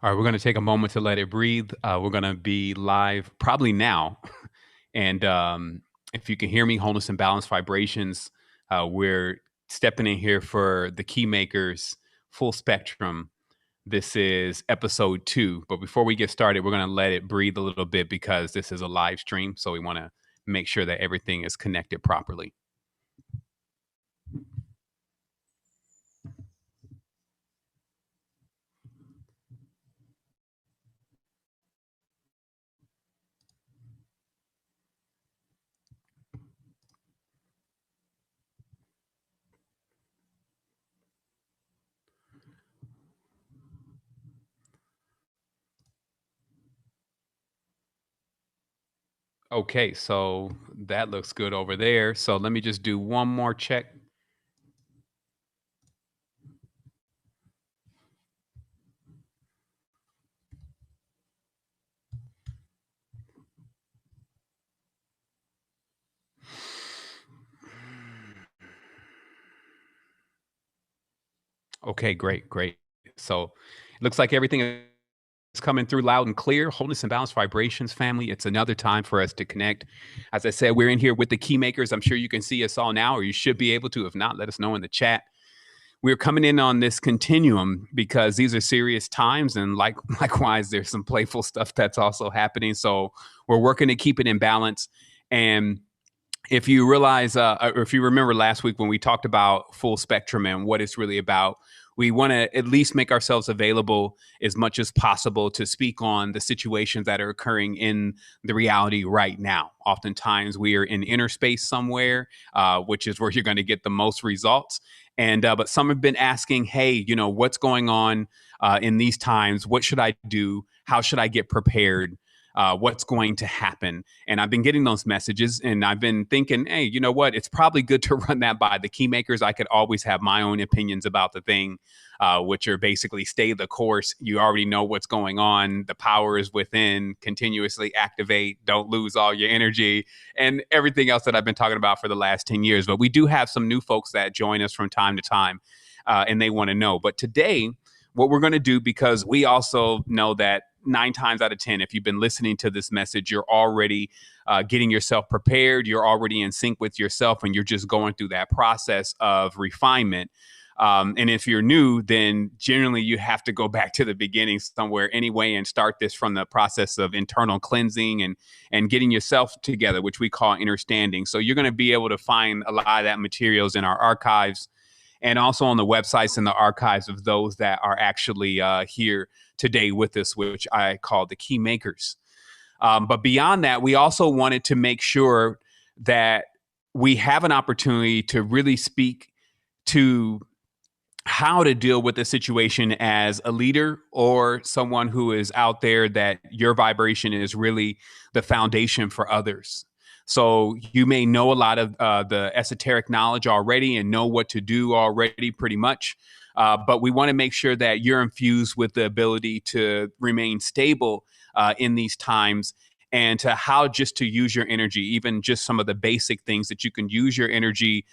All right, we're going to take a moment to let it breathe. We're going to be live probably now. And if you can hear me, wholeness and balance vibrations, we're stepping in here for the Keymakers full spectrum. This is episode 2. But before we get started, we're going to let it breathe a little bit because this is a live stream. So we want to make sure that everything is connected properly. Okay, so that looks good over there. So let me just do one more check. Okay, great, great. So it looks like everything is coming through loud and clear. Wholeness and balance vibrations, family. It's another time for us to connect. As I said, we're in here with the Keymakers. I'm sure you can see us all now, or you should be able to. If not, let us know in the chat. We're coming in on this continuum because these are serious times, and likewise, there's some playful stuff that's also happening. So we're working to keep it in balance. And if you realize, or if you remember last week when we talked about full spectrum and what it's really about, we want to at least make ourselves available as much as possible to speak on the situations that are occurring in the reality right now. Oftentimes, we are in inner space somewhere, which is where you're going to get the most results. And but some have been asking, hey, what's going on in these times? What should I do? How should I get prepared? What's going to happen? And I've been getting those messages, and I've been thinking, hey, you know what? It's probably good to run that by the Keymakers. I could always have my own opinions about the thing, which are basically stay the course. You already know what's going on. The power is within. Continuously activate. Don't lose all your energy, and everything else that I've been talking about for the last 10 years. But we do have some new folks that join us from time to time, and they want to know. But today, what we're going to do, because we also know that 9 times out of 10, if you've been listening to this message, you're already getting yourself prepared. You're already in sync with yourself, and you're just going through that process of refinement. And if you're new, then generally you have to go back to the beginning somewhere anyway and start this from the process of internal cleansing and getting yourself together, which we call understanding. So you're going to be able to find a lot of that materials in our archives, and also on the websites and the archives of those that are actually here today with us, which I call the Keymakers. But beyond that, we also wanted to make sure that we have an opportunity to really speak to how to deal with the situation as a leader or someone who is out there, that your vibration is really the foundation for others. So you may know a lot of the esoteric knowledge already and know what to do already pretty much. But we want to make sure that you're infused with the ability to remain stable in these times, and to how just to use your energy, even just some of the basic things that you can use your energy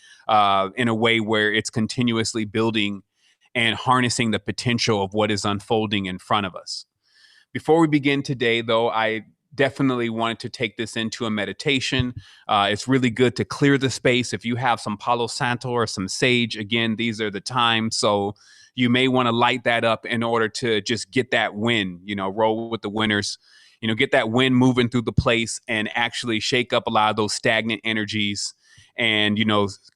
in a way where it's continuously building and harnessing the potential of what is unfolding in front of us. Before we begin today, though, I definitely wanted to take this into a meditation. It's really good to clear the space. If you have some Palo Santo or some sage, again, these are the times. So you may want to light that up in order to just get that wind, roll with the winners, get that wind moving through the place and actually shake up a lot of those stagnant energies and,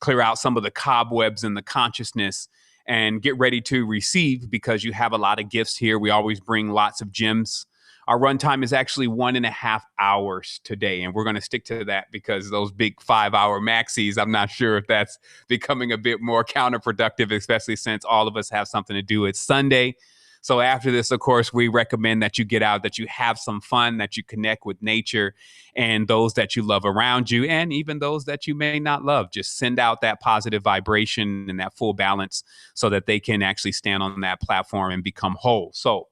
clear out some of the cobwebs in the consciousness and get ready to receive, because you have a lot of gifts here. We always bring lots of gems. Our runtime is actually 1.5 hours today, and we're going to stick to that because those big 5-hour maxis, I'm not sure if that's becoming a bit more counterproductive, especially since all of us have something to do. It's Sunday. So after this, of course, we recommend that you get out, that you have some fun, that you connect with nature and those that you love around you, and even those that you may not love. Just send out that positive vibration and that full balance so that they can actually stand on that platform and become whole. So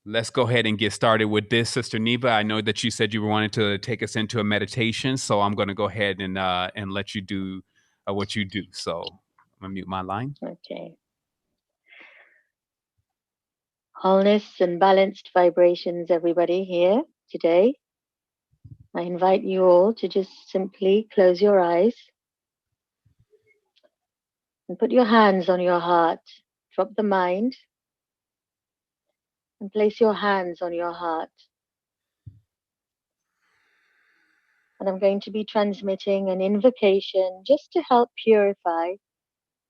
let's go ahead and get started with this. Sister Neva, I know that you said you wanted to take us into a meditation, so I'm going to go ahead and let you do what you do. So I'm going to mute my line. Okay. Wholeness and balanced vibrations, everybody here today. I invite you all to just simply close your eyes and put your hands on your heart. Drop the mind and place your hands on your heart. And I'm going to be transmitting an invocation just to help purify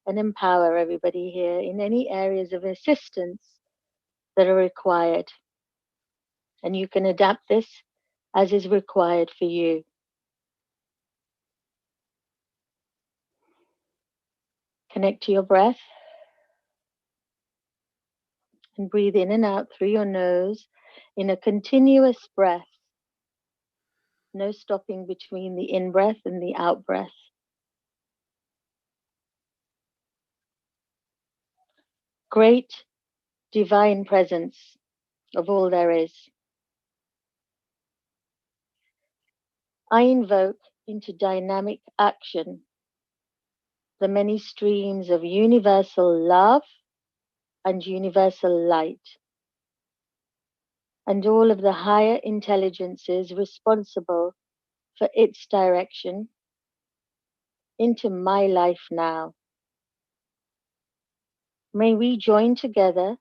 and empower everybody here in any areas of assistance that are required. And you can adapt this as is required for you. Connect to your breath and breathe in and out through your nose in a continuous breath. No stopping between the in breath and the out breath. Great divine presence of all there is. I invoke into dynamic action the many streams of universal love and universal light, and all of the higher intelligences responsible for its direction into my life now. May we join together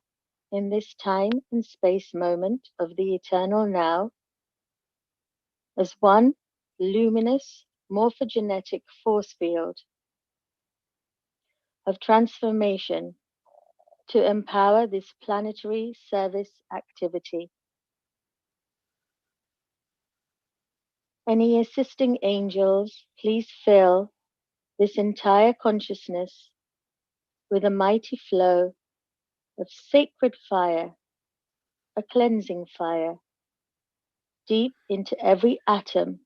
in this time and space moment of the eternal now as one luminous morphogenetic force field of transformation to empower this planetary service activity. Any assisting angels, please fill this entire consciousness with a mighty flow of sacred fire, a cleansing fire, deep into every atom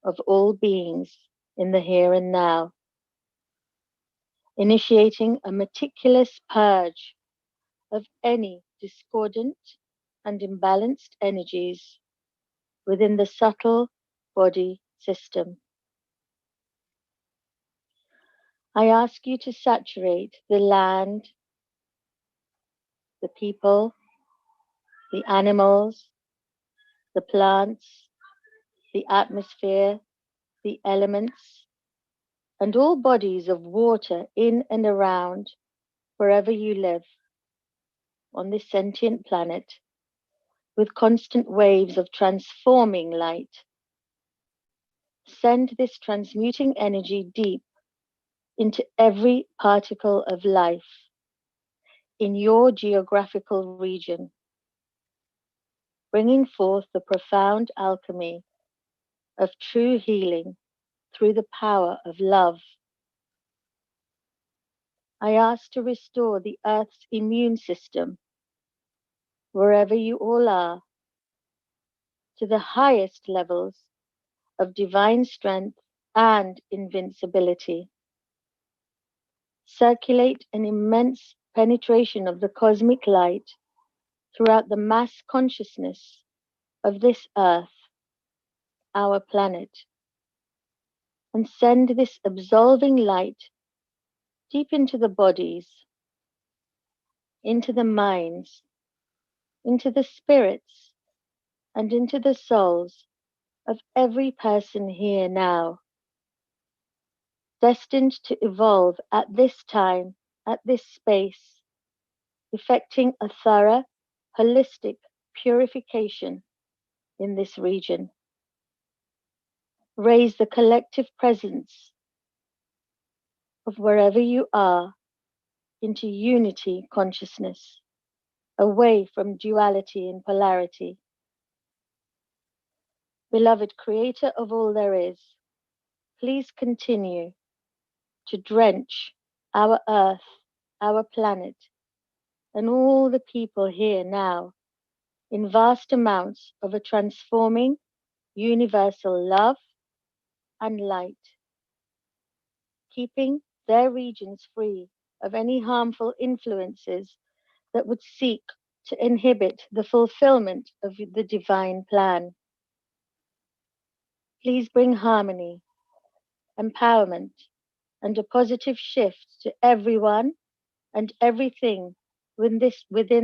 of all beings in the here and now, initiating a meticulous purge of any discordant and imbalanced energies within the subtle body system. I ask you to saturate the land, the people, the animals, the plants, the atmosphere, the elements, and all bodies of water in and around wherever you live on this sentient planet with constant waves of transforming light. Send this transmuting energy deep into every particle of life in your geographical region, bringing forth the profound alchemy of true healing through the power of love. I ask to restore the Earth's immune system, wherever you all are, to the highest levels of divine strength and invincibility. Circulate an immense penetration of the cosmic light throughout the mass consciousness of this Earth, our planet, and send this absolving light deep into the bodies, into the minds, into the spirits, and into the souls of every person here now, destined to evolve at this time, at this space, effecting a thorough, holistic purification in this region. Raise the collective presence of wherever you are into unity consciousness, away from duality and polarity. Beloved Creator of all there is, please continue to drench our Earth, our planet, and all the people here now in vast amounts of a transforming universal love and light, keeping their regions free of any harmful influences that would seek to inhibit the fulfillment of the divine plan. Please bring harmony, empowerment, and a positive shift to everyone and everything within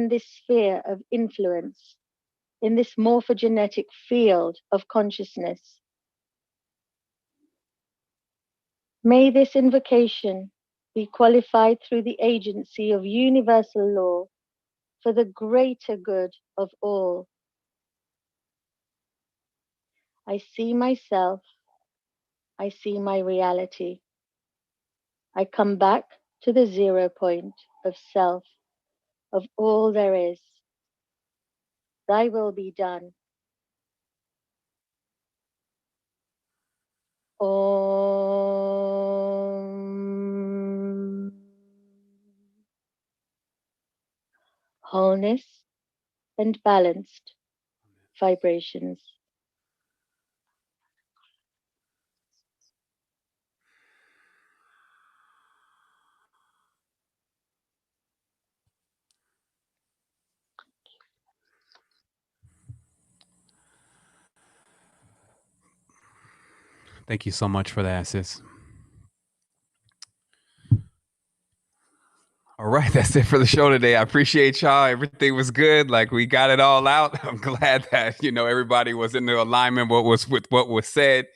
this sphere of influence, in this morphogenetic field of consciousness. May this invocation be qualified through the agency of universal law for the greater good of all. I see myself. I see my reality. I come back to the 0 point of self, of all there is. Thy will be done. Om. Wholeness and balanced vibrations. Thank you so much for that, sis. All right, that's it for the show today. I appreciate y'all. Everything was good. Like, we got it all out. I'm glad that, everybody was in the alignment with what was said.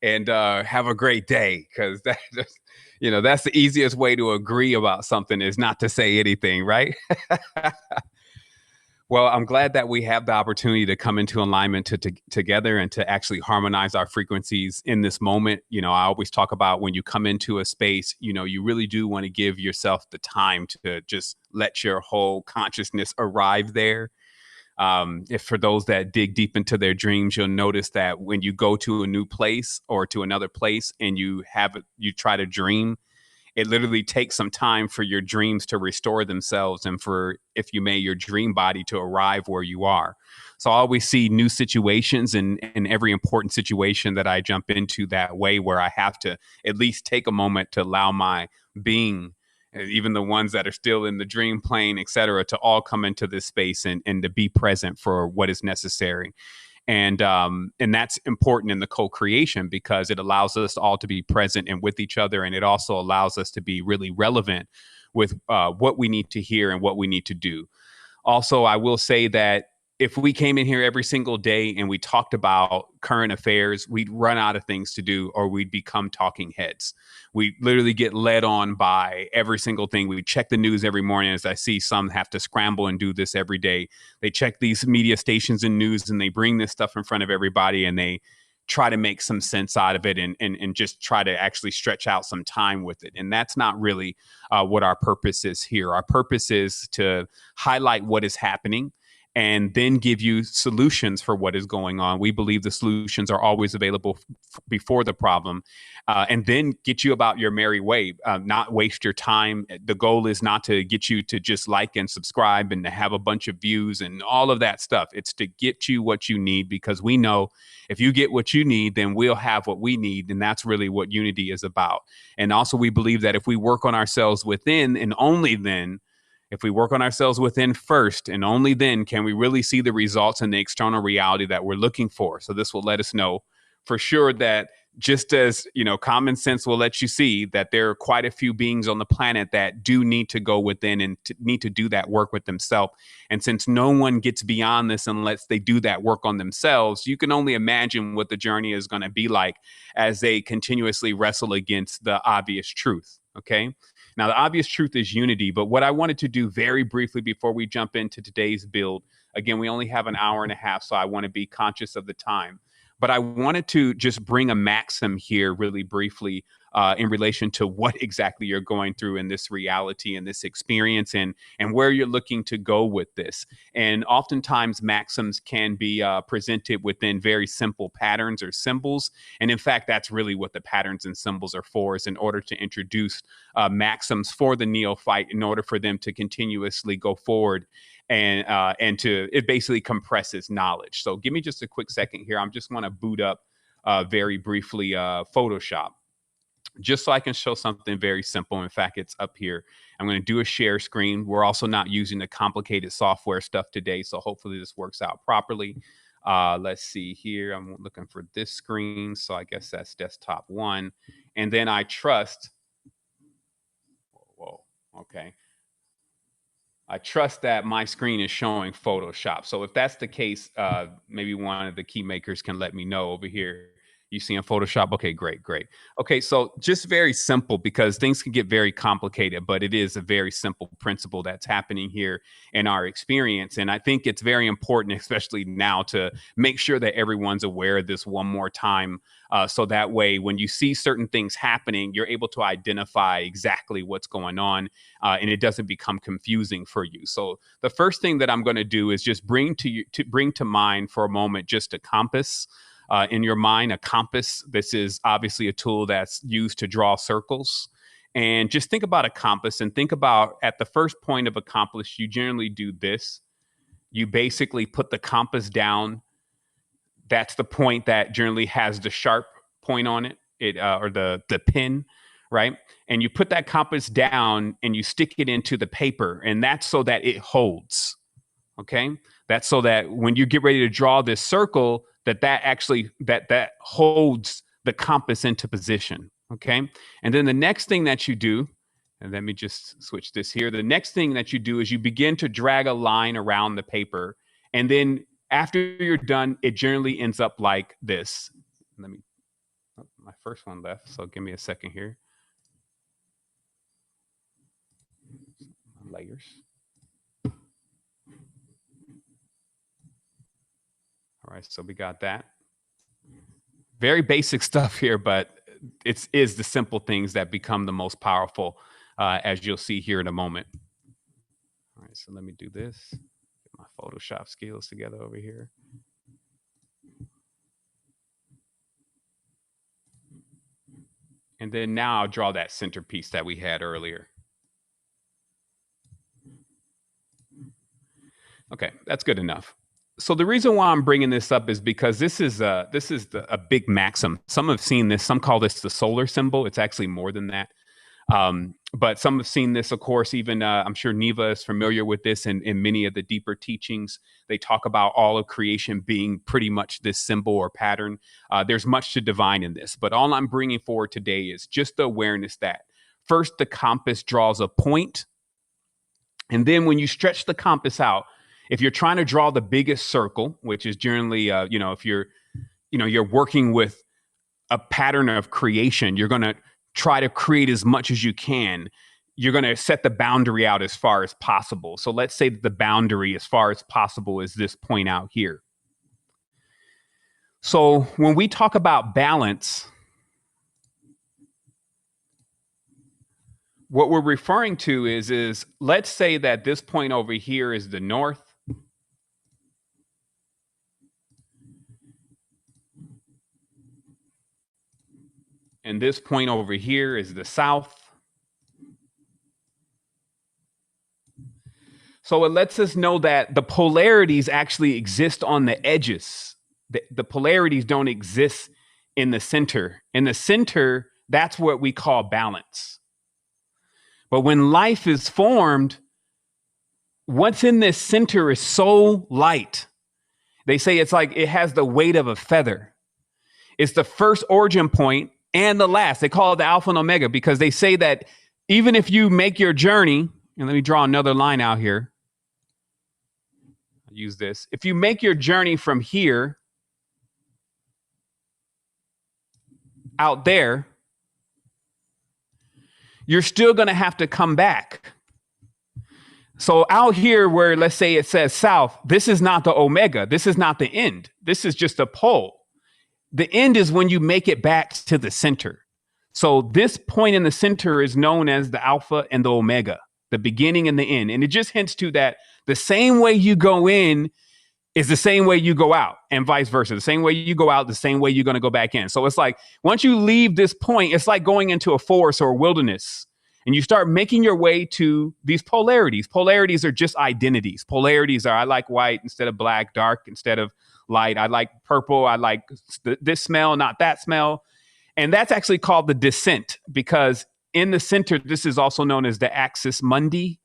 And have a great day, because that just, that's the easiest way to agree about something, is not to say anything, right? Well, I'm glad that we have the opportunity to come into alignment together and to actually harmonize our frequencies in this moment. I always talk about, when you come into a space, you really do want to give yourself the time to just let your whole consciousness arrive there. If for those that dig deep into their dreams, you'll notice that when you go to a new place or to another place and you try to dream, it literally takes some time for your dreams to restore themselves, and for, if you may, your dream body to arrive where you are. So I always see new situations, and in every important situation that I jump into that way, where I have to at least take a moment to allow my being, even the ones that are still in the dream plane, et cetera, to all come into this space and to be present for what is necessary. And that's important in the co-creation, because it allows us all to be present and with each other, and it also allows us to be really relevant with what we need to hear and what we need to do. Also, I will say that if we came in here every single day and we talked about current affairs, we'd run out of things to do, or we'd become talking heads. We literally get led on by every single thing. We check the news every morning, as I see some have to scramble and do this every day. They check these media stations and news, and they bring this stuff in front of everybody, and they try to make some sense out of it, and just try to actually stretch out some time with it. And that's not really what our purpose is here. Our purpose is to highlight what is happening and then give you solutions for what is going on. We believe the solutions are always available before the problem, and then get you about your merry way, not waste your time. The goal is not to get you to just like and subscribe and to have a bunch of views and all of that stuff. It's to get you what you need, because we know if you get what you need, then we'll have what we need. And that's really what unity is about. And also, we believe that if we work on ourselves within, and only then, if we work on ourselves within first, and only then, can we really see the results in the external reality that we're looking for. So this will let us know for sure that, just as common sense will let you see, that there are quite a few beings on the planet that do need to go within and need to do that work with themselves. And since no one gets beyond this unless they do that work on themselves, you can only imagine what the journey is going to be like as they continuously wrestle against the obvious truth. Okay. Now, the obvious truth is unity, but what I wanted to do very briefly before we jump into today's build, again, we only have an hour and a half, so I want to be conscious of the time. But I wanted to just bring a maxim here really briefly in relation to what exactly you're going through in this reality and this experience, and where you're looking to go with this. And oftentimes maxims can be presented within very simple patterns or symbols. And in fact, that's really what the patterns and symbols are for, is in order to introduce maxims for the neophyte, in order for them to continuously go forward, and to, it basically compresses knowledge. So give me just a quick second here. I'm just want to boot up very briefly Photoshop, just so I can show something very simple. In fact, it's up here. I'm going to do a share screen. We're also not using the complicated software stuff today, so hopefully this works out properly. Let's see here. I'm looking for this screen, so I guess that's desktop 1. And then I trust, whoa, okay. I trust that my screen is showing Photoshop. So if that's the case, maybe one of the key makers can let me know over here. You see in Photoshop? Okay, great, great. Okay, so just very simple, because things can get very complicated, but it is a very simple principle that's happening here in our experience. And I think it's very important, especially now, to make sure that everyone's aware of this one more time. So that way, when you see certain things happening, you're able to identify exactly what's going on, and it doesn't become confusing for you. So the first thing that I'm going to do is just bring to mind for a moment just a compass. In your mind, a compass. This is obviously a tool that's used to draw circles. And just think about a compass and think about, at the first point of a compass, you generally do this. You basically put the compass down. That's the point that generally has the sharp point on it, or the pin, right? And you put that compass down and you stick it into the paper, and that's so that it holds. Okay, that's so that when you get ready to draw this circle, that actually that holds the compass into position. Okay, and then the next thing that you do, and let me just switch this here. The next thing that you do is you begin to drag a line around the paper, and then after you're done, it generally ends up like this. Let me. Oh, my first one left, so give me a second here. Layers. All right, so we got that. Very basic stuff here, but it is the simple things that become the most powerful, as you'll see here in a moment. All right, so let me do this. Get my Photoshop skills together over here. And then now I'll draw that centerpiece that we had earlier. Okay, that's good enough. So the reason why I'm bringing this up is because this is a big maxim. Some have seen this. Some call this the solar symbol. It's actually more than that. But some have seen this, of course. Even I'm sure Neva is familiar with this, and in many of the deeper teachings, they talk about all of creation being pretty much this symbol or pattern. There's much to divine in this, but all I'm bringing forward today is just the awareness that first the compass draws a point, and then when you stretch the compass out, if you're trying to draw the biggest circle, which is generally, if you're working with a pattern of creation, you're going to try to create as much as you can. You're going to set the boundary out as far as possible. So let's say that the boundary as far as possible is this point out here. So when we talk about balance, what we're referring to is let's say that this point over here is the north. And this point over here is the south. So it lets us know that the polarities actually exist on the edges. The polarities don't exist in the center. In the center, that's what we call balance. But when life is formed, what's in this center is so light. They say it's like it has the weight of a feather. It's the first origin point and the last. They call it the alpha and omega, because they say that even if you make your journey, and let me draw another line out here. I'll use this. If you make your journey from here out there, you're still going to have to come back. So out here where, let's say it says south, this is not the omega. This is not the end. This is just a pole. The end is when you make it back to the center. So this point in the center is known as the alpha and the omega, the beginning and the end. And it just hints to that the same way you go in is the same way you go out, and vice versa. The same way you go out, the same way you're going to go back in. So it's like once you leave this point, it's like going into a forest or a wilderness, and you start making your way to these polarities. Polarities are just identities. Polarities are, I like white instead of black, dark instead of light. I like purple. I like this smell, not that smell. And that's actually called the descent, because in the center, this is also known as the axis mundi.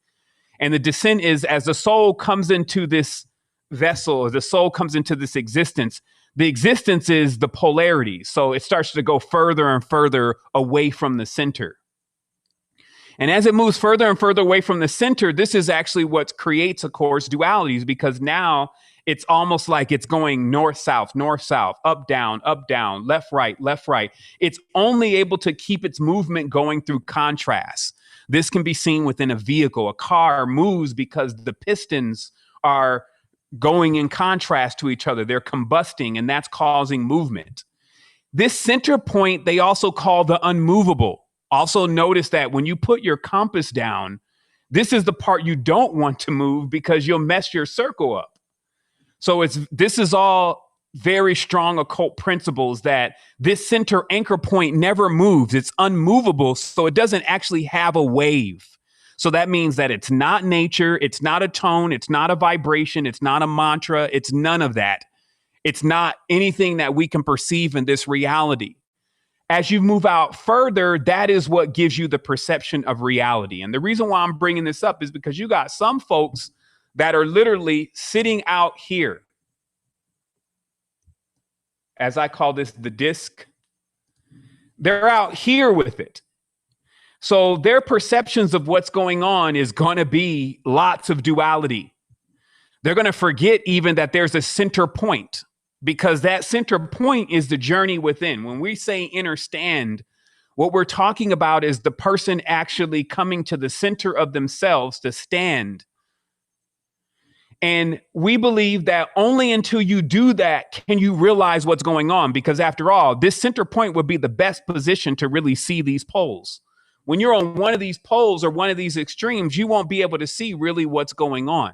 And the descent is as the soul comes into this vessel, as the soul comes into this existence, the existence is the polarity. So it starts to go further and further away from the center. And as it moves further and further away from the center, this is actually what creates, of course, dualities, because now it's almost like it's going north, south, up, down, left, right. It's only able to keep its movement going through contrast. This can be seen within a vehicle. A car moves because the pistons are going in contrast to each other. They're combusting, and that's causing movement. This center point, they also call the unmovable. Also notice that when you put your compass down, this is the part you don't want to move because you'll mess your circle up. So this is all very strong occult principles, that this center anchor point never moves. It's unmovable, so it doesn't actually have a wave. So that means that it's not nature, it's not a tone, it's not a vibration, it's not a mantra, it's none of that. It's not anything that we can perceive in this reality. As you move out further, that is what gives you the perception of reality. And the reason why I'm bringing this up is because you got some folks that are literally sitting out here. As I call this, the disc. They're out here with it. So their perceptions of what's going on is going to be lots of duality. They're going to forget even that there's a center point, because that center point is the journey within. When we say inner stand, what we're talking about is the person actually coming to the center of themselves to stand. And we believe that only until you do that can you realize what's going on, because after all, this center point would be the best position to really see these poles. When you're on one of these poles or one of these extremes, you won't be able to see really what's going on.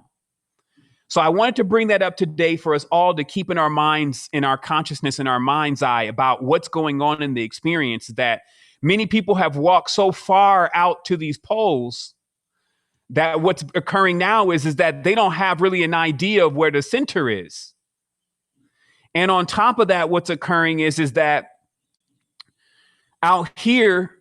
So I wanted to bring that up today for us all to keep in our minds, in our consciousness, in our mind's eye about what's going on in the experience, that many people have walked so far out to these poles that what's occurring now is that they don't have really an idea of where the center is. And on top of that, what's occurring is that out here,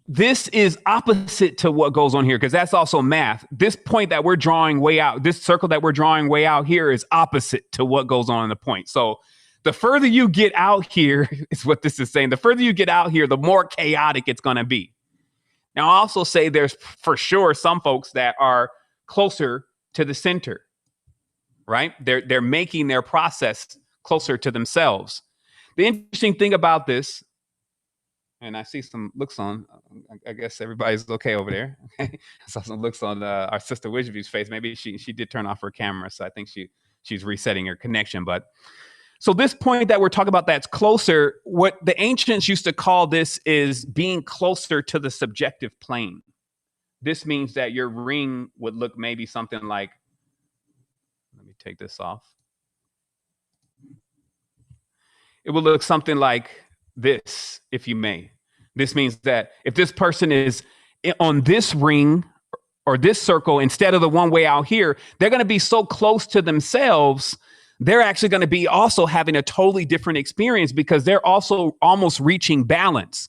this is opposite to what goes on here, because that's also math. This point that we're drawing way out, this circle that we're drawing way out here is opposite to what goes on in the point. So the further you get out here is what this is saying. The further you get out here, the more chaotic it's going to be. Now, I'll also say there's for sure some folks that are closer to the center, right? They're making their process closer to themselves. The interesting thing about this, and I see some looks on, I guess everybody's okay over there. I saw some looks on our sister Wisby's face. Maybe she did turn off her camera, so I think she's resetting her connection. But so this point that we're talking about that's closer, what the ancients used to call this is being closer to the subjective plane. This means that your ring would look maybe something like, let me take this off. It would look something like this, if you may. This means that if this person is on this ring or this circle instead of the one way out here, they're going to be so close to themselves, they're actually going to be also having a totally different experience, because they're also almost reaching balance.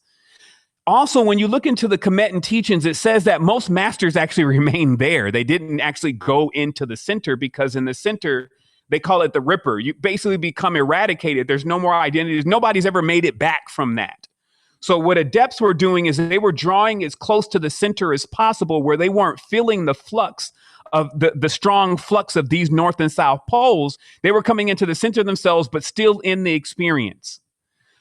Also, when you look into the Kemetan teachings, it says that most masters actually remain there. They didn't actually go into the center, because in the center, they call it the Ripper. You basically become eradicated. There's no more identities. Nobody's ever made it back from that. So what adepts were doing is they were drawing as close to the center as possible, where they weren't feeling the flux of the strong flux of these north and south poles. They were coming into the center themselves, but still in the experience.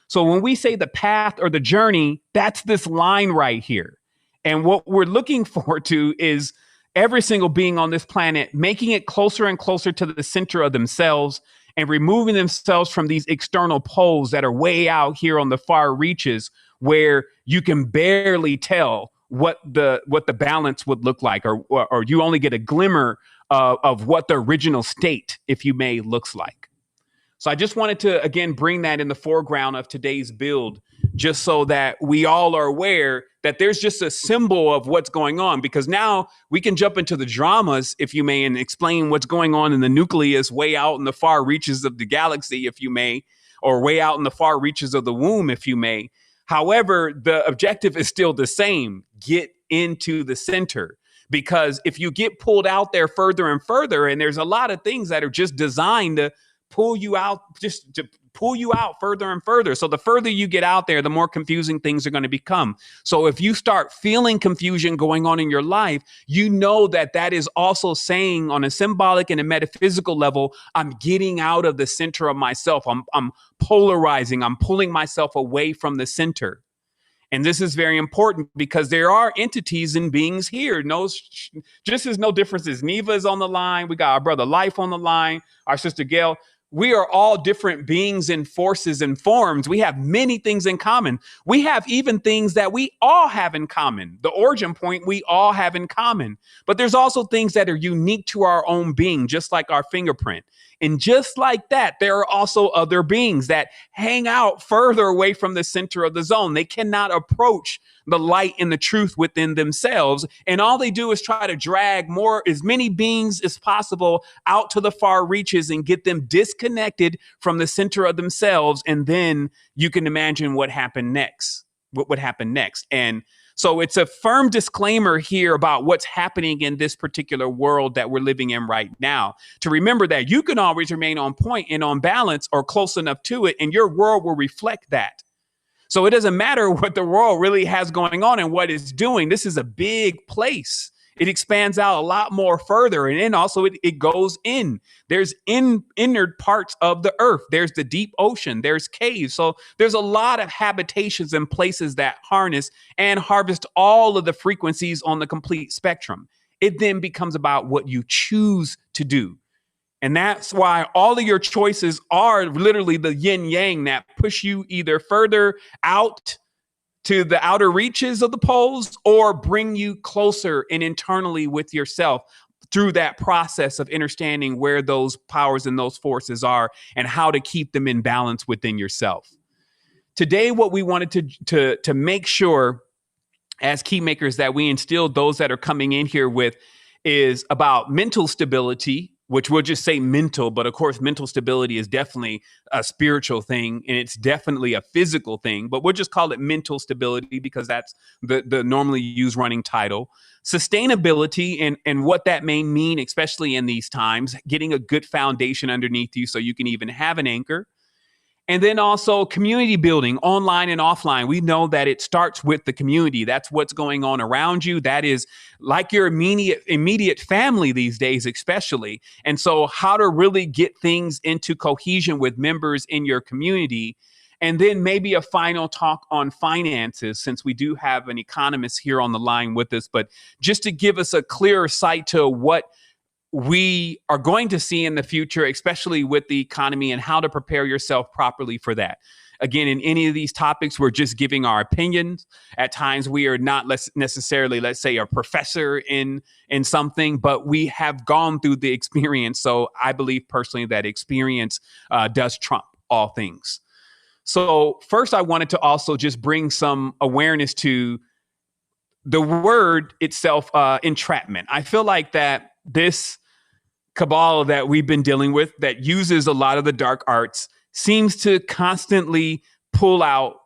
So when we say the path or the journey, that's this line right here. And what we're looking forward to is every single being on this planet making it closer and closer to the center of themselves and removing themselves from these external poles that are way out here on the far reaches, where you can barely tell what the balance would look like, or you only get a glimmer of what the original state, if you may, looks like. So I just wanted to, again, bring that in the foreground of today's build, just so that we all are aware that there's just a symbol of what's going on, because now we can jump into the dramas, if you may, and explain what's going on in the nucleus way out in the far reaches of the galaxy, if you may, or way out in the far reaches of the womb, if you may. However, the objective is still the same: get into the center. Because if you get pulled out there further and further, and there's a lot of things that are just designed to pull you out, just to pull you out further and further. So the further you get out there, the more confusing things are going to become. So if you start feeling confusion going on in your life, you know that that is also saying on a symbolic and a metaphysical level, I'm getting out of the center of myself. I'm polarizing. I'm pulling myself away from the center. And this is very important because there are entities and beings here. No, just as no difference as Neva is on the line. We got our brother Life on the line, our sister Gail. We are all different beings and forces and forms. We have many things in common. We have even things that we all have in common. The origin point we all have in common. But there's also things that are unique to our own being, just like our fingerprint. And just like that, there are also other beings that hang out further away from the center of the zone. They cannot approach the light and the truth within themselves. And all they do is try to drag as many beings as possible out to the far reaches and get them disconnected from the center of themselves. And then you can imagine what happened next, what would happen next. And so it's a firm disclaimer here about what's happening in this particular world that we're living in right now. To remember that you can always remain on point and on balance or close enough to it, and your world will reflect that. So it doesn't matter what the world really has going on and what it's doing. This is a big place. It expands out a lot more further. And then also it goes in. There's inner parts of the earth. There's the deep ocean. There's caves. So there's a lot of habitations and places that harness and harvest all of the frequencies on the complete spectrum. It then becomes about what you choose to do. And that's why all of your choices are literally the yin yang that push you either further out to the outer reaches of the poles or bring you closer and internally with yourself through that process of understanding where those powers and those forces are and how to keep them in balance within yourself. Today, what we wanted to make sure as Keymakers that we instilled those that are coming in here with is about mental stability, which we'll just say mental, but of course, mental stability is definitely a spiritual thing and it's definitely a physical thing, but we'll just call it mental stability because that's the normally used running title. Sustainability and what that may mean, especially in these times, getting a good foundation underneath you so you can even have an anchor. And then also community building, online and offline. We know that it starts with the community. That's what's going on around you. That is like your immediate family these days, especially. And so how to really get things into cohesion with members in your community. And then maybe a final talk on finances, since we do have an economist here on the line with us, but just to give us a clearer sight to what we are going to see in the future, especially with the economy and how to prepare yourself properly for that. Again, in any of these topics, we're just giving our opinions. At times, we are not necessarily, let's say, a professor in something, but we have gone through the experience. So I believe personally that experience does trump all things. So first, I wanted to also just bring some awareness to the word itself, entrapment. I feel like that this cabal that we've been dealing with that uses a lot of the dark arts seems to constantly pull out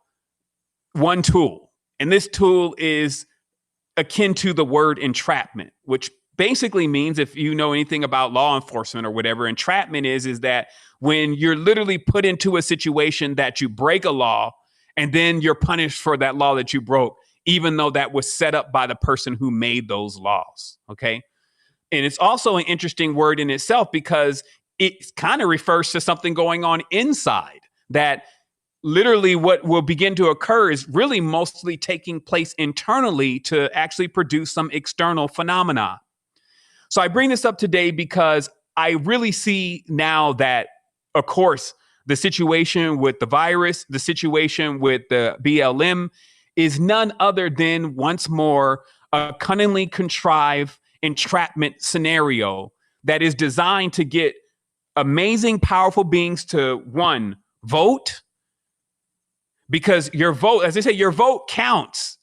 one tool. And this tool is akin to the word entrapment, which basically means, if you know anything about law enforcement or whatever, entrapment is that when you're literally put into a situation that you break a law and then you're punished for that law that you broke, even though that was set up by the person who made those laws. Okay. And it's also an interesting word in itself because it kind of refers to something going on inside, that literally what will begin to occur is really mostly taking place internally to actually produce some external phenomena. So I bring this up today because I really see now that, of course, the situation with the virus, the situation with the BLM is none other than, once more, a cunningly contrived entrapment scenario that is designed to get amazing, powerful beings to, one, vote, because your vote, as they say, your vote counts.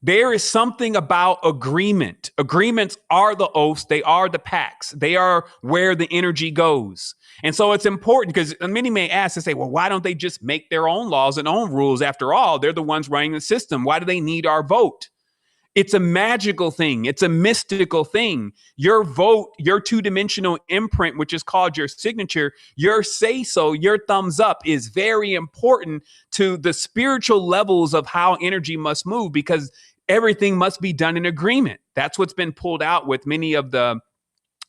There is something about agreement. Agreements are the oaths. They are the pacts. They are where the energy goes. And so it's important because many may ask and say, well, why don't they just make their own laws and own rules? After all, they're the ones running the system. Why do they need our vote? It's a magical thing. It's a mystical thing. Your vote, your two-dimensional imprint, which is called your signature, your say-so, your thumbs up is very important to the spiritual levels of how energy must move, because everything must be done in agreement. That's what's been pulled out with many of the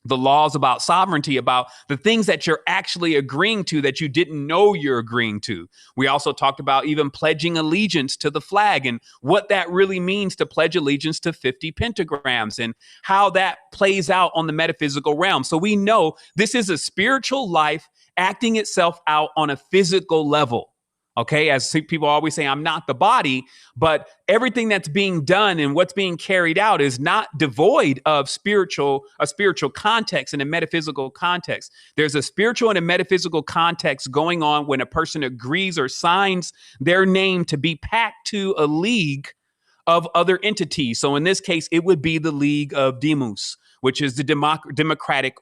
laws about sovereignty, about the things that you're actually agreeing to that you didn't know you're agreeing to. We also talked about even pledging allegiance to the flag and what that really means to pledge allegiance to 50 pentagrams and how that plays out on the metaphysical realm. So we know this is a spiritual life acting itself out on a physical level. Okay, as people always say, I'm not the body, but everything that's being done and what's being carried out is not devoid of a spiritual context and a metaphysical context. There's a spiritual and a metaphysical context going on when a person agrees or signs their name to be packed to a league of other entities. So in this case, it would be the League of Demus, which is the democratic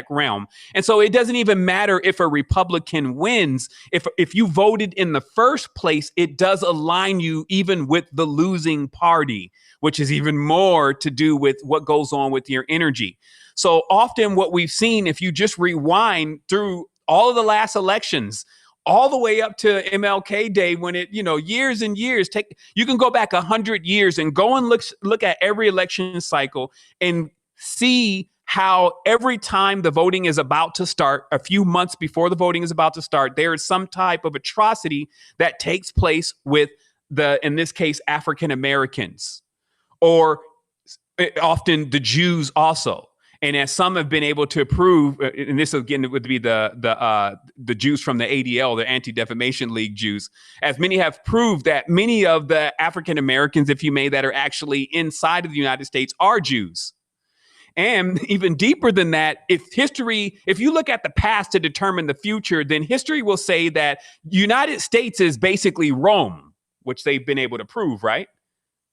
realm. And so it doesn't even matter if a Republican wins. If you voted in the first place, it does align you even with the losing party, which is even more to do with what goes on with your energy. So often what we've seen, if you just rewind through all of the last elections, all the way up to MLK Day, when it, years and years, you can go back 100 years and go and look at every election cycle and see how every time the voting is about to start, a few months before the voting is about to start, there is some type of atrocity that takes place with in this case, African Americans, or often the Jews also. And as some have been able to prove, and this again would be the Jews from the ADL, the Anti-Defamation League Jews, as many have proved that many of the African Americans, if you may, that are actually inside of the United States are Jews. And even deeper than that, if you look at the past to determine the future, then history will say that United States is basically Rome, which they've been able to prove, right?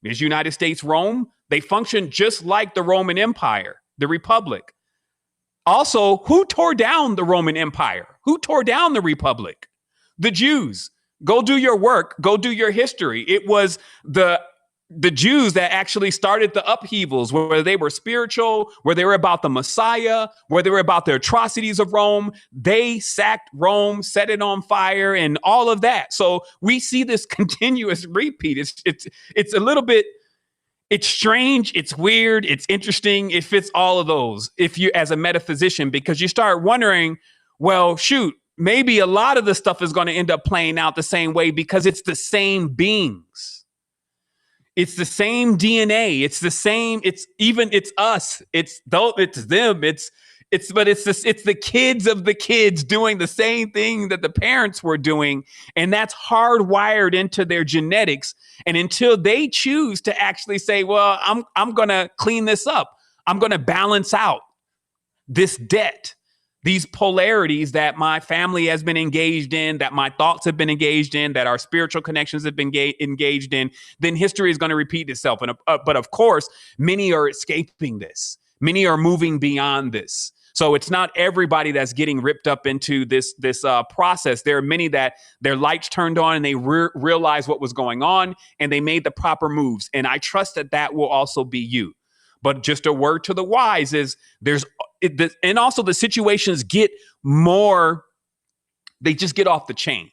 Is United States Rome? They function just like the Roman Empire, the Republic. Also, who tore down the Roman Empire? Who tore down the Republic? The Jews. Go do your work. Go do your history. It was the Jews that actually started the upheavals, where they were spiritual, where they were about the Messiah, where they were about the atrocities of Rome. They sacked Rome, set it on fire, and all of that. So we see this continuous repeat. It's a little bit. It's strange, it's weird, it's interesting. It fits all of those if you, as a metaphysician, because you start wondering, well, shoot, maybe a lot of the stuff is going to end up playing out the same way because it's the same beings. It's the same DNA. It's the same. It's us. It's them. It's the kids of the kids doing the same thing that the parents were doing. And that's hardwired into their genetics. And until they choose to actually say, well, I'm going to clean this up. I'm going to balance out this debt, these polarities that my family has been engaged in, that my thoughts have been engaged in, that our spiritual connections have been engaged in, then history is going to repeat itself. But of course, many are escaping this. Many are moving beyond this. So it's not everybody that's getting ripped up into this process. There are many that their lights turned on and they realized what was going on and they made the proper moves. And I trust that will also be you. But just a word to the wise is and also the situations get more, they just get off the chain.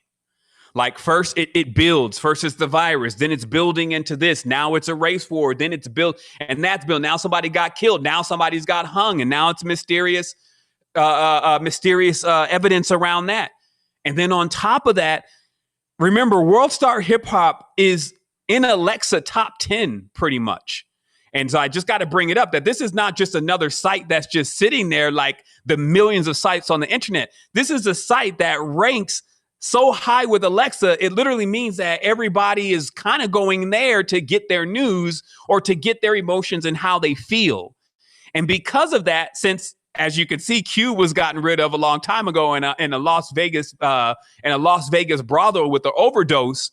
Like first it builds. First it's the virus. Then it's building into this. Now it's a race war. Then it's built and that's built. Now somebody got killed. Now somebody's got hung. And now it's mysterious evidence around that. And then on top of that, remember, World Star Hip Hop is in Alexa top 10 pretty much. And so I just got to bring it up that this is not just another site that's just sitting there like the millions of sites on the internet. This is a site that ranks so high with Alexa, it literally means that everybody is kind of going there to get their news or to get their emotions and how they feel. And because of that, since, as you can see, Q was gotten rid of a long time ago in a Las Vegas brothel with the overdose,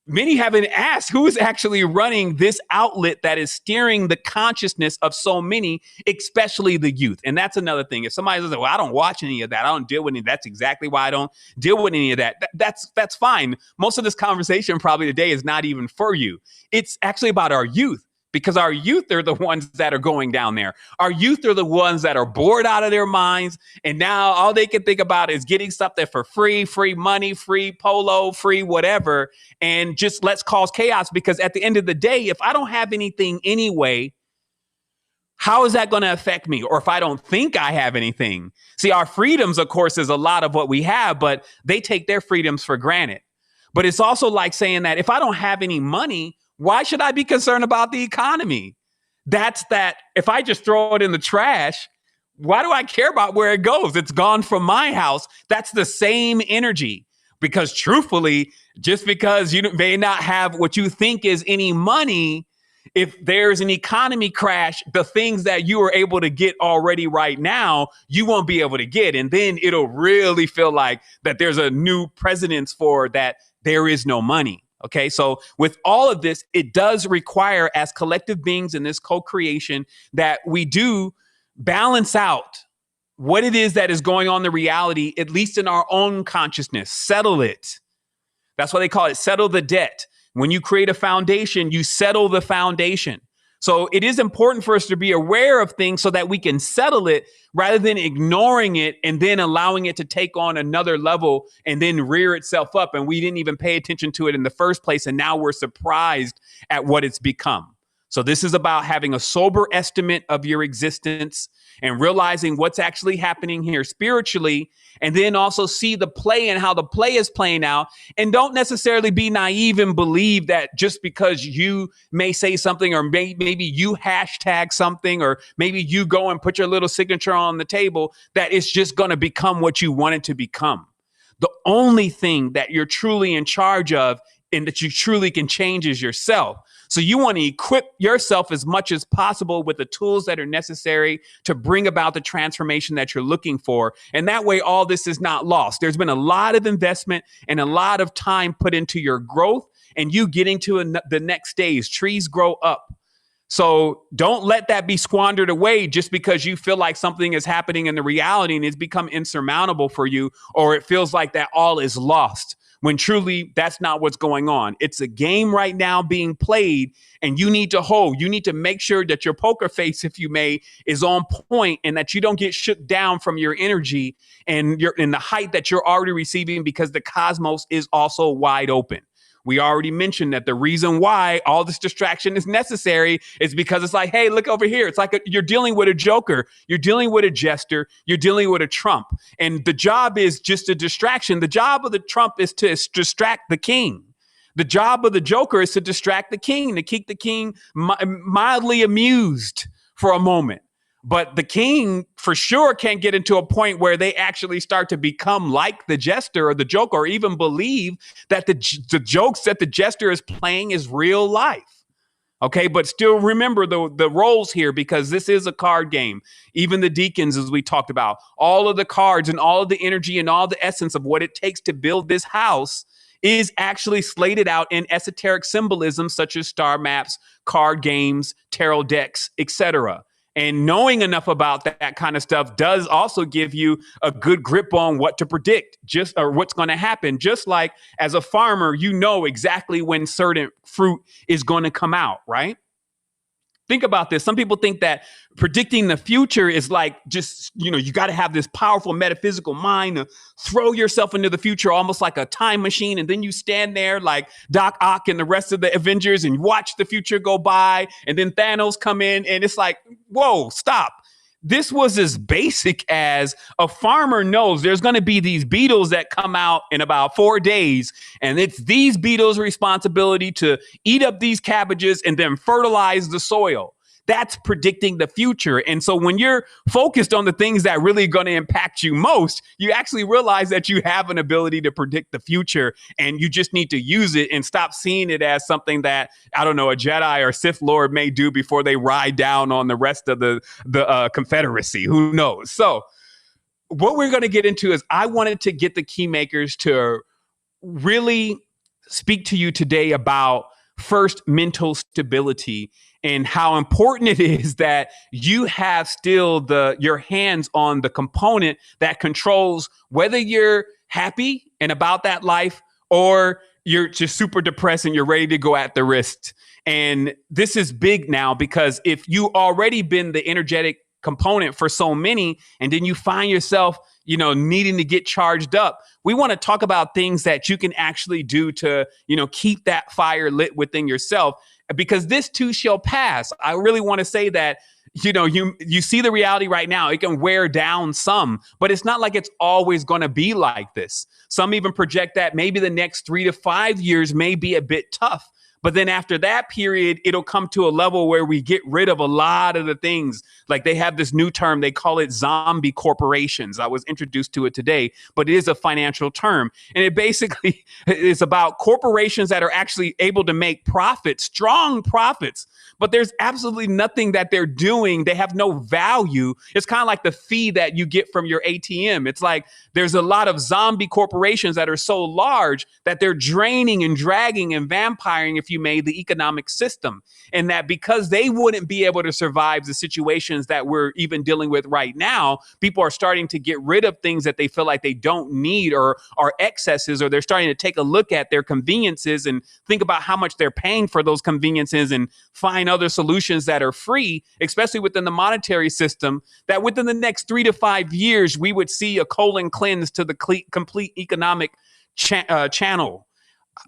many have been asked who is actually running this outlet that is steering the consciousness of so many, especially the youth. And that's another thing. If somebody says, well, I don't watch any of that, I don't deal with any, that's exactly why I don't deal with any of that. That's fine. Most of this conversation probably today is not even for you. It's actually about our youth. because our youth are the ones that are going down there. Our youth are the ones that are bored out of their minds. And now all they can think about is getting something for free money, free polo, free whatever. And just let's cause chaos, because at the end of the day, if I don't have anything anyway, how is that going to affect me? Or if I don't think I have anything? See, our freedoms, of course, is a lot of what we have, but they take their freedoms for granted. But it's also like saying that if I don't have any money, why should I be concerned about the economy? That's that. If I just throw it in the trash, why do I care about where it goes? It's gone from my house. That's the same energy. Because truthfully, just because you may not have what you think is any money, if there's an economy crash, the things that you are able to get already right now, you won't be able to get. And then it'll really feel like that there's a new precedence for that there is no money. Okay, so with all of this, it does require, as collective beings in this co-creation, that we do balance out what it is that is going on in the reality, at least in our own consciousness. Settle it. That's why they call it settle the debt. When you create a foundation, you settle the foundation. So it is important for us to be aware of things so that we can settle it rather than ignoring it and then allowing it to take on another level and then rear itself up. And we didn't even pay attention to it in the first place. And now we're surprised at what it's become. So this is about having a sober estimate of your existence and realizing what's actually happening here spiritually, and then also see the play and how the play is playing out. And don't necessarily be naive and believe that just because you may say something, or maybe you hashtag something, or maybe you go and put your little signature on the table, that it's just going to become what you want it to become. The only thing that you're truly in charge of and that you truly can change is yourself. So you want to equip yourself as much as possible with the tools that are necessary to bring about the transformation that you're looking for. And that way, all this is not lost. There's been a lot of investment and a lot of time put into your growth and you getting to the next stage. Trees grow up. So don't let that be squandered away just because you feel like something is happening in the reality and it's become insurmountable for you, or it feels like that all is lost, when truly that's not what's going on. It's a game right now being played, and you need to make sure that your poker face, if you may, is on point and that you don't get shook down from your energy and you're in the height that you're already receiving, because the cosmos is also wide open. We already mentioned that the reason why all this distraction is necessary is because it's like, hey, look over here. It's like you're dealing with a joker. You're dealing with a jester. You're dealing with a Trump. And the job is just a distraction. The job of the Trump is to distract the king. The job of the joker is to distract the king, to keep the king mildly amused for a moment. But the king for sure can't get into a point where they actually start to become like the jester or the joker, or even believe that the jokes that the jester is playing is real life. Okay, but still remember the roles here, because this is a card game. Even the deacons, as we talked about, all of the cards and all of the energy and all the essence of what it takes to build this house is actually slated out in esoteric symbolism such as star maps, card games, tarot decks, etc. And knowing enough about that kind of stuff does also give you a good grip on what to predict, or what's going to happen. Just like as a farmer, you know exactly when certain fruit is going to come out, right? Think about this. Some people think that predicting the future is like just, you got to have this powerful metaphysical mind to throw yourself into the future, almost like a time machine. And then you stand there like Doc Ock and the rest of the Avengers and watch the future go by. And then Thanos come in and it's like, whoa, stop. This was as basic as a farmer knows there's going to be these beetles that come out in about 4 days. And it's these beetles' responsibility to eat up these cabbages and then fertilize the soil. That's predicting the future. And so when you're focused on the things that really going to impact you most, you actually realize that you have an ability to predict the future, and you just need to use it and stop seeing it as something that, I don't know, a Jedi or Sith Lord may do before they ride down on the rest of the Confederacy. Who knows? So what we're going to get into is I wanted to get the Keymakers to really speak to you today about first mental stability and how important it is that you have still your hands on the component that controls whether you're happy and about that life or you're just super depressed and you're ready to go at the wrist. And this is big now, because if you already been the energetic component for so many, and then you find yourself, needing to get charged up, we want to talk about things that you can actually do to, keep that fire lit within yourself, because this too shall pass. I really want to say that, you see the reality right now. It can wear down some, but it's not like it's always going to be like this. Some even project that maybe the next 3 to 5 years may be a bit tough. But then after that period, it'll come to a level where we get rid of a lot of the things. Like, they have this new term, they call it zombie corporations. I was introduced to it today, but it is a financial term. And it basically is about corporations that are actually able to make profits, strong profits, but there's absolutely nothing that they're doing. They have no value. It's kind of like the fee that you get from your ATM. It's like there's a lot of zombie corporations that are so large that they're draining and dragging and vampiring, if you may, the economic system. And that because they wouldn't be able to survive the situations that we're even dealing with right now, people are starting to get rid of things that they feel like they don't need or are excesses, or they're starting to take a look at their conveniences and think about how much they're paying for those conveniences and find other solutions that are free, especially within the monetary system, that within the next 3 to 5 years, we would see a colon cleanse to the complete economic channel.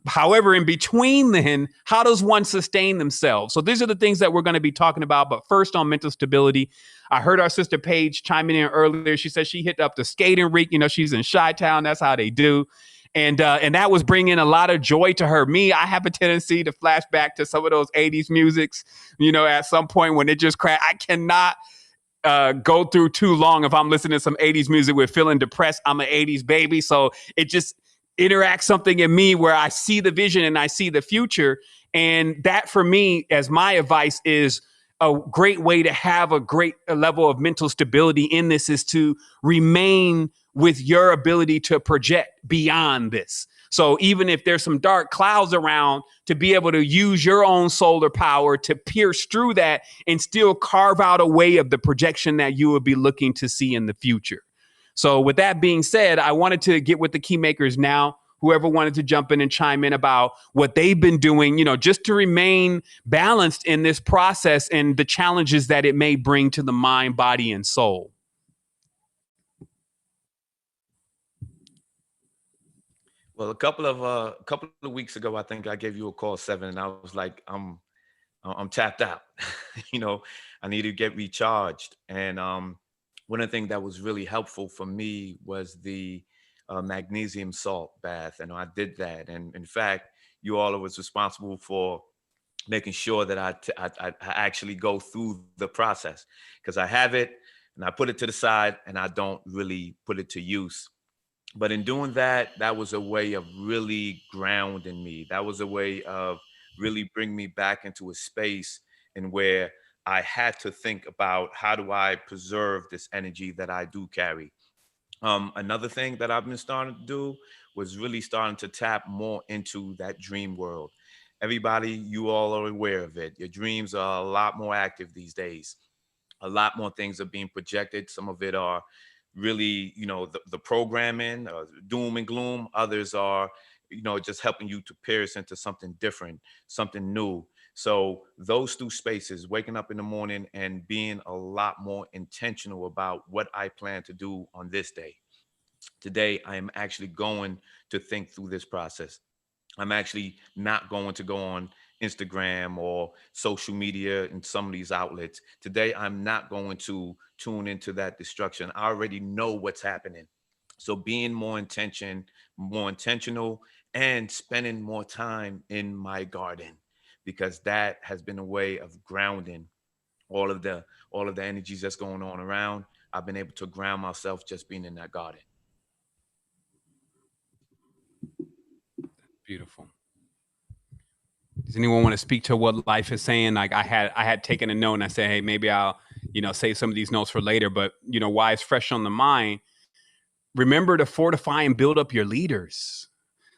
However, in between then, how does one sustain themselves? So these are the things that we're going to be talking about. But first, on mental stability, I heard our sister Paige chiming in earlier. She said she hit up the skating rink. She's in Chi-Town. That's how they do. And that was bringing a lot of joy to her. Me, I have a tendency to flash back to some of those 80s musics, at some point when it just cracked. I cannot go through too long if I'm listening to some 80s music with feeling depressed. I'm an 80s baby. So it just interacts something in me where I see the vision and I see the future. And that, for me, as my advice, is a great way to have a great level of mental stability in this, is to remain with your ability to project beyond this. So even if there's some dark clouds around, to be able to use your own solar power to pierce through that and still carve out a way of the projection that you will be looking to see in the future. So with that being said, I wanted to get with the Keymakers now. Whoever wanted to jump in and chime in about what they've been doing, just to remain balanced in this process and the challenges that it may bring to the mind, body, and soul. Well, a couple of weeks ago, I think I gave you a call, Seven, and I was like, I'm tapped out. I need to get recharged. And one of the things that was really helpful for me was the magnesium salt bath, and I did that. And in fact, you all was responsible for making sure that I actually go through the process, because I have it and I put it to the side and I don't really put it to use. But in doing that, that was a way of really grounding me. That was a way of really bring me back into a space in where I had to think about, how do I preserve this energy that I do carry. Another thing that I've been starting to do was really starting to tap more into that dream world. Everybody, you all are aware of it. Your dreams are a lot more active these days. A lot more things are being projected. Some of it are really, the programming, doom and gloom. Others are, just helping you to pierce into something different, something new. So those two spaces, waking up in the morning and being a lot more intentional about what I plan to do on this day. Today, I am actually going to think through this process. I'm actually not going to go on Instagram or social media and some of these outlets. Today, I'm not going to tune into that destruction. I already know what's happening. So being more intentional, and spending more time in my garden, because that has been a way of grounding all of the energies that's going on around. I've been able to ground myself just being in that garden. Beautiful. Does anyone want to speak to what life is saying? Like, I had taken a note and I said, hey, maybe I'll, save some of these notes for later. But, why it's fresh on the mind, remember to fortify and build up your leaders.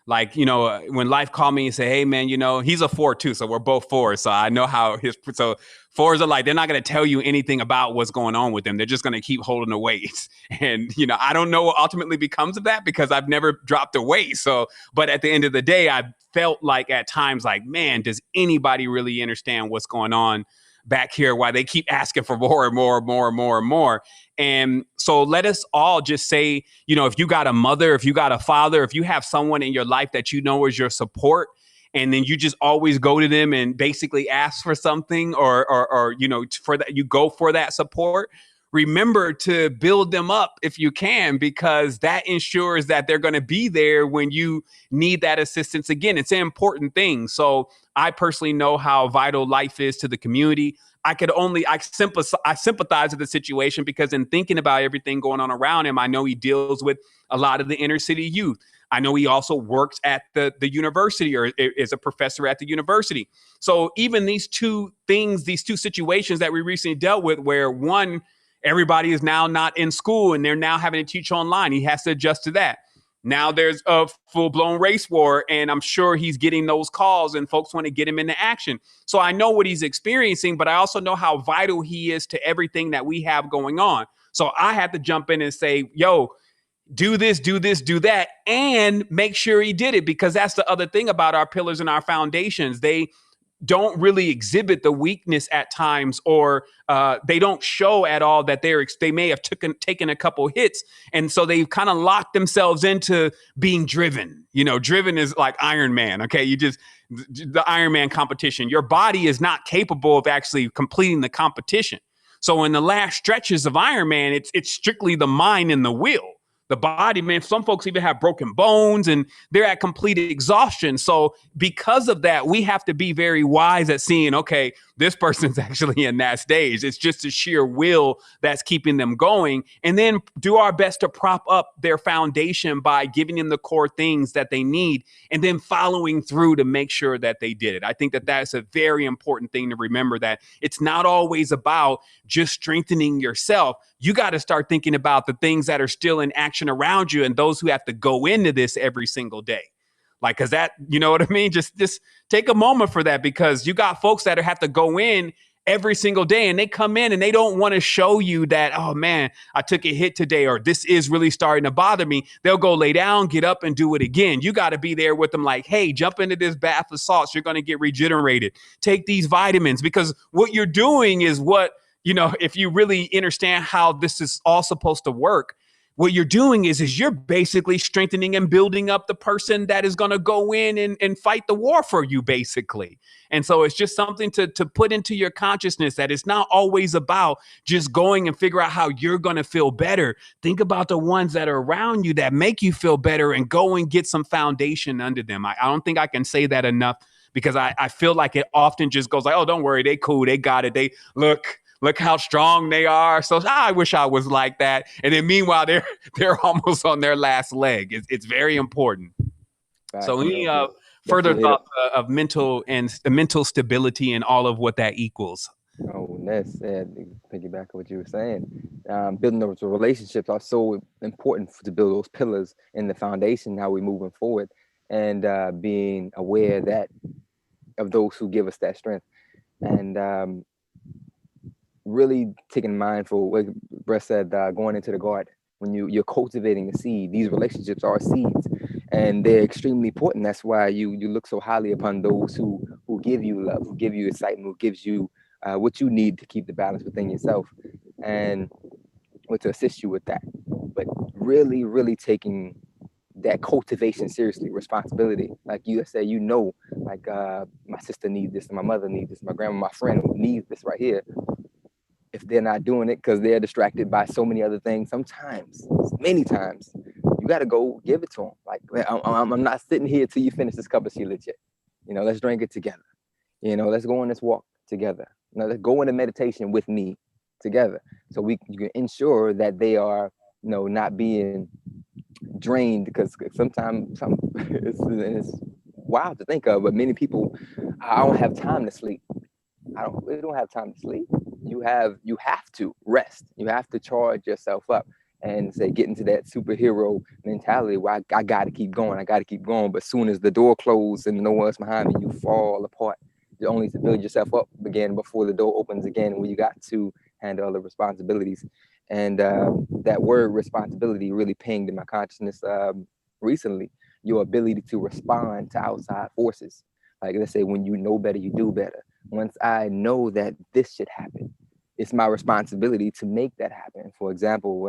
Like, when life called me and say, hey man, he's a 4 too. So we're both 4s. So I know how so 4s are like, they're not going to tell you anything about what's going on with them. They're just going to keep holding the weights. And, I don't know what ultimately becomes of that because I've never dropped a weight. So, but at the end of the day, I felt like at times like, man, does anybody really understand what's going on back here? Why they keep asking for more and more and more and more and more. And so let us all just say, if you got a mother, if you got a father, if you have someone in your life that is your support, and then you just always go to them and basically ask for something or for that, you go for that support. Remember to build them up if you can, because that ensures that they're going to be there when you need that assistance again. It's an important thing. So I personally know how vital life is to the community. I sympathize with the situation because in thinking about everything going on around him, I know he deals with a lot of the inner city youth. I know he also works at the university or is a professor at the university. So even these two situations that we recently dealt with, where one, everybody is now not in school and they're now having to teach online. He has to adjust to that. Now there's a full-blown race war, and I'm sure he's getting those calls and folks want to get him into action. So I know what he's experiencing, but I also know how vital he is to everything that we have going on. So I have to jump in and say, yo, do this, do that, and make sure he did it, because that's the other thing about our pillars and our foundations. They don't really exhibit the weakness at times, or they don't show at all that they may have taken a couple hits, and so they've kind of locked themselves into being driven. Driven is like Iron Man. Okay, the Iron Man competition. Your body is not capable of actually completing the competition. So in the last stretches of Iron Man, it's strictly the mind and the will. The body, man, some folks even have broken bones and they're at complete exhaustion. So because of that, we have to be very wise at seeing, okay, this person's actually in that stage. It's just the sheer will that's keeping them going. And then do our best to prop up their foundation by giving them the core things that they need and then following through to make sure that they did it. I think that that's a very important thing to remember, that it's not always about just strengthening yourself. You got to start thinking about the things that are still in action around you and those who have to go into this every single day. Like, cause that, you know what I mean? Just take a moment for that, because you got folks that have to go in every single day and they come in and they don't want to show you that, oh man, I took a hit today, or this is really starting to bother me. They'll go lay down, get up and do it again. You got to be there with them like, hey, jump into this bath of salts. You're going to get regenerated. Take these vitamins, because what you're doing is what, if you really understand how this is all supposed to work, what you're doing is you're basically strengthening and building up the person that is going to go in and fight the war for you, basically. And so it's just something to put into your consciousness, that it's not always about just going and figure out how you're going to feel better. Think about the ones that are around you that make you feel better and go and get some foundation under them. I don't think I can say that enough, because I feel like it often just goes like, oh, don't worry, they cool, they got it. They look how strong they are. So I wish I was like that. And then meanwhile, they're almost on their last leg. It's very important. So any further thoughts of mental stability and all of what that equals? Oh, that's piggyback on what you were saying. Building those relationships are so important to build those pillars in the foundation, how we're moving forward, and being aware that of those who give us that strength, and really taking mindful, like Brett said, going into the garden. When you're cultivating a seed, these relationships are seeds, and they're extremely important. That's why you look so highly upon those who give you love, who give you excitement, who gives you what you need to keep the balance within yourself, and to assist you with that. But really, really taking that cultivation seriously, responsibility. Like you said, like my sister needs this, my mother needs this, my grandma, my friend needs this right here. If they're not doing it because they're distracted by so many other things, many times, you got to go give it to them. Like, I'm not sitting here till you finish this cup of tea legit. Let's drink it together. Let's go on this walk together. Let's go into meditation with me together. So you can ensure that they are, not being drained, because sometimes it's wild to think of, but many people, I don't have time to sleep. We don't have time to sleep. You have to rest. You have to charge yourself up. and say get into that superhero mentality where I got to keep going, I got to keep going. But soon as the door closes and no one's behind me, you fall apart. You only to build yourself up again before the door opens again, when you got to handle other responsibilities. And that word responsibility really pinged in my consciousness recently. Your ability to respond to outside forces. Like, let's say when you know better, you do better. Once I know that this should happen, it's my responsibility to make that happen. For example,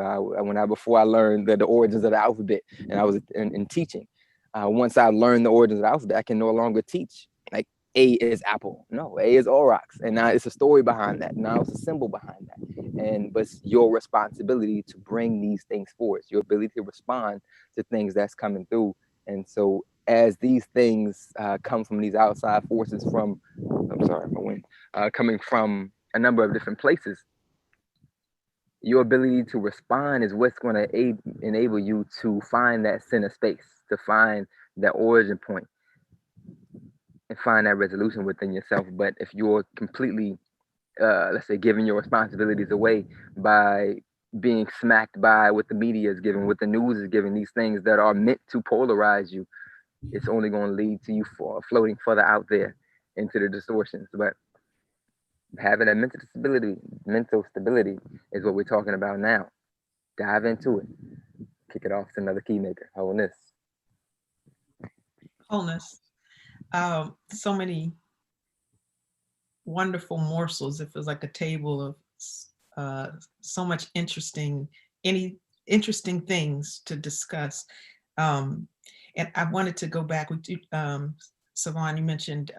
before I learned the origins of the alphabet, and I was in teaching, once I learned the origins of the alphabet, I can no longer teach like A is apple. No, A is aurochs, and now it's a story behind that. Now it's a symbol behind that, but it's your responsibility to bring these things forward. It's your ability to respond to things that's coming through. And so, as these things come from these outside forces, coming from a number of different places, your ability to respond is what's going to enable you to find that center space, to find that origin point, and find that resolution within yourself. But if you're completely, let's say, giving your responsibilities away by being smacked by what the media is giving, what the news is giving, these things that are meant to polarize you, it's only going to lead to you floating further out there into the distortions. But having that mental stability is what we're talking about now. Dive into it. Kick it off to another Keymaker. Wholeness. Wholeness. So many wonderful morsels. It feels like a table of so much interesting things to discuss. And I wanted to go back with you, Savon, you mentioned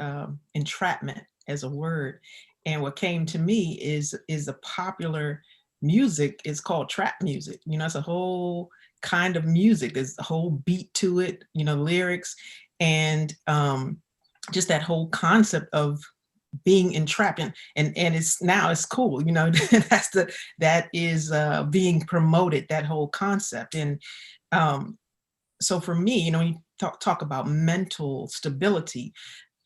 entrapment as a word. And what came to me is a popular music is called trap music. You know, it's a whole kind of music. There's a whole beat to it, you know, lyrics, and just that whole concept of being entrapped, and it's cool, you know. that is being promoted, that whole concept. And so for me, you know, when you talk about mental stability,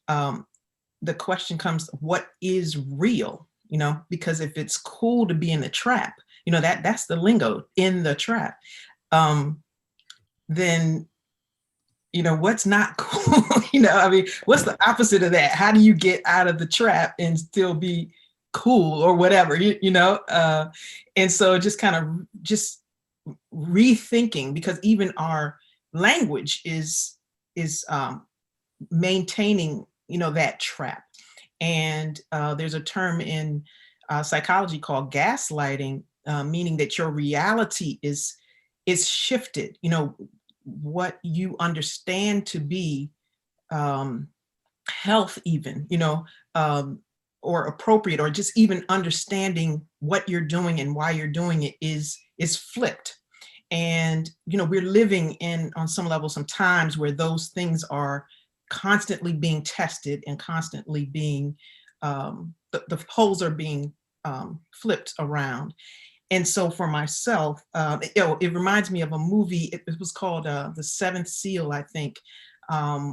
the question comes, what is real? You know, because if it's cool to be in the trap, you know, that's the lingo, in the trap, then, you know, what's not cool? You know, I mean, what's the opposite of that? How do you get out of the trap and still be cool or whatever, you know? And so just kind of just rethinking, because even our language is maintaining, you know, that trap. And there's a term in psychology called gaslighting, meaning that your reality is shifted. You know, what you understand to be health, even, you know, or appropriate, or just even understanding what you're doing and why you're doing it is flipped. And, you know, we're living in, on some level, some times where those things are constantly being tested and constantly being, the poles are being flipped around. And so for myself, it reminds me of a movie. It was called The Seventh Seal, I think,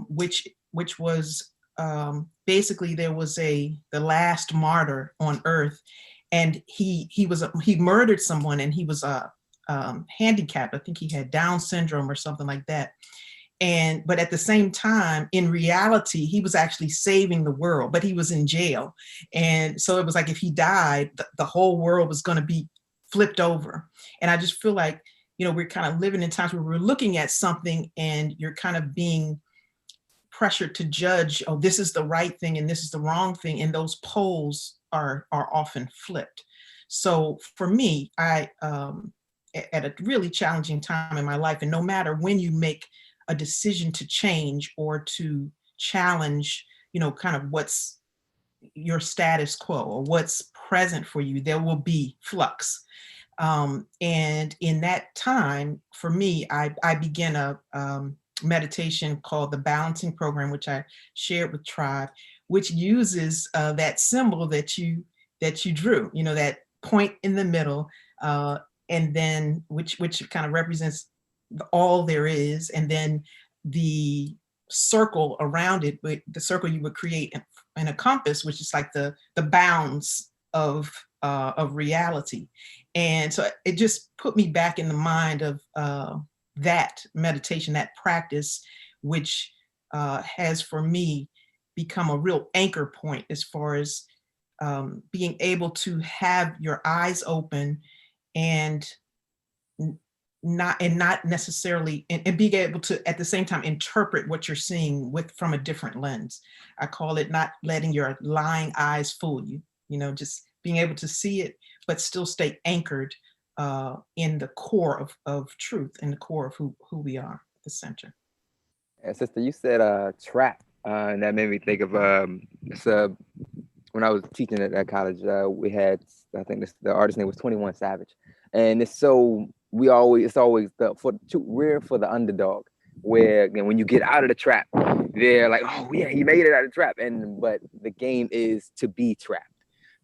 which was basically, there was the last martyr on Earth, and he murdered someone, and he was handicapped. I think he had Down syndrome or something like that. But at the same time, in reality, he was actually saving the world, but he was in jail. And so it was like, if he died, the whole world was going to be flipped over. And I just feel like, you know, we're kind of living in times where we're looking at something and you're kind of being pressured to judge, oh, this is the right thing and this is the wrong thing. And those poles are often flipped. So for me, I, at a really challenging time in my life, and no matter when you make a decision to change or to challenge, you know, kind of what's your status quo or what's present for you, there will be flux. And in that time, for me, I began a meditation called the Balancing Program, which I shared with Tribe, which uses that symbol that you drew, you know, that point in the middle, and then which kind of represents all there is, and then the circle around it, but the circle you would create in a compass, which is like the bounds of reality. And so it just put me back in the mind of that meditation, that practice, which has for me become a real anchor point as far as being able to have your eyes open and not necessarily and being able to at the same time interpret what you're seeing from a different lens. I call it not letting your lying eyes fool you, just being able to see it, but still stay anchored in the core of truth, in the core of who we are, the center. And sister, you said trap, and that made me think of when I was teaching at college, we had, I think the artist name was 21 Savage, and it's always we're for the underdog, where when you get out of the trap, they're like, oh yeah, he made it out of the trap, but the game is to be trapped.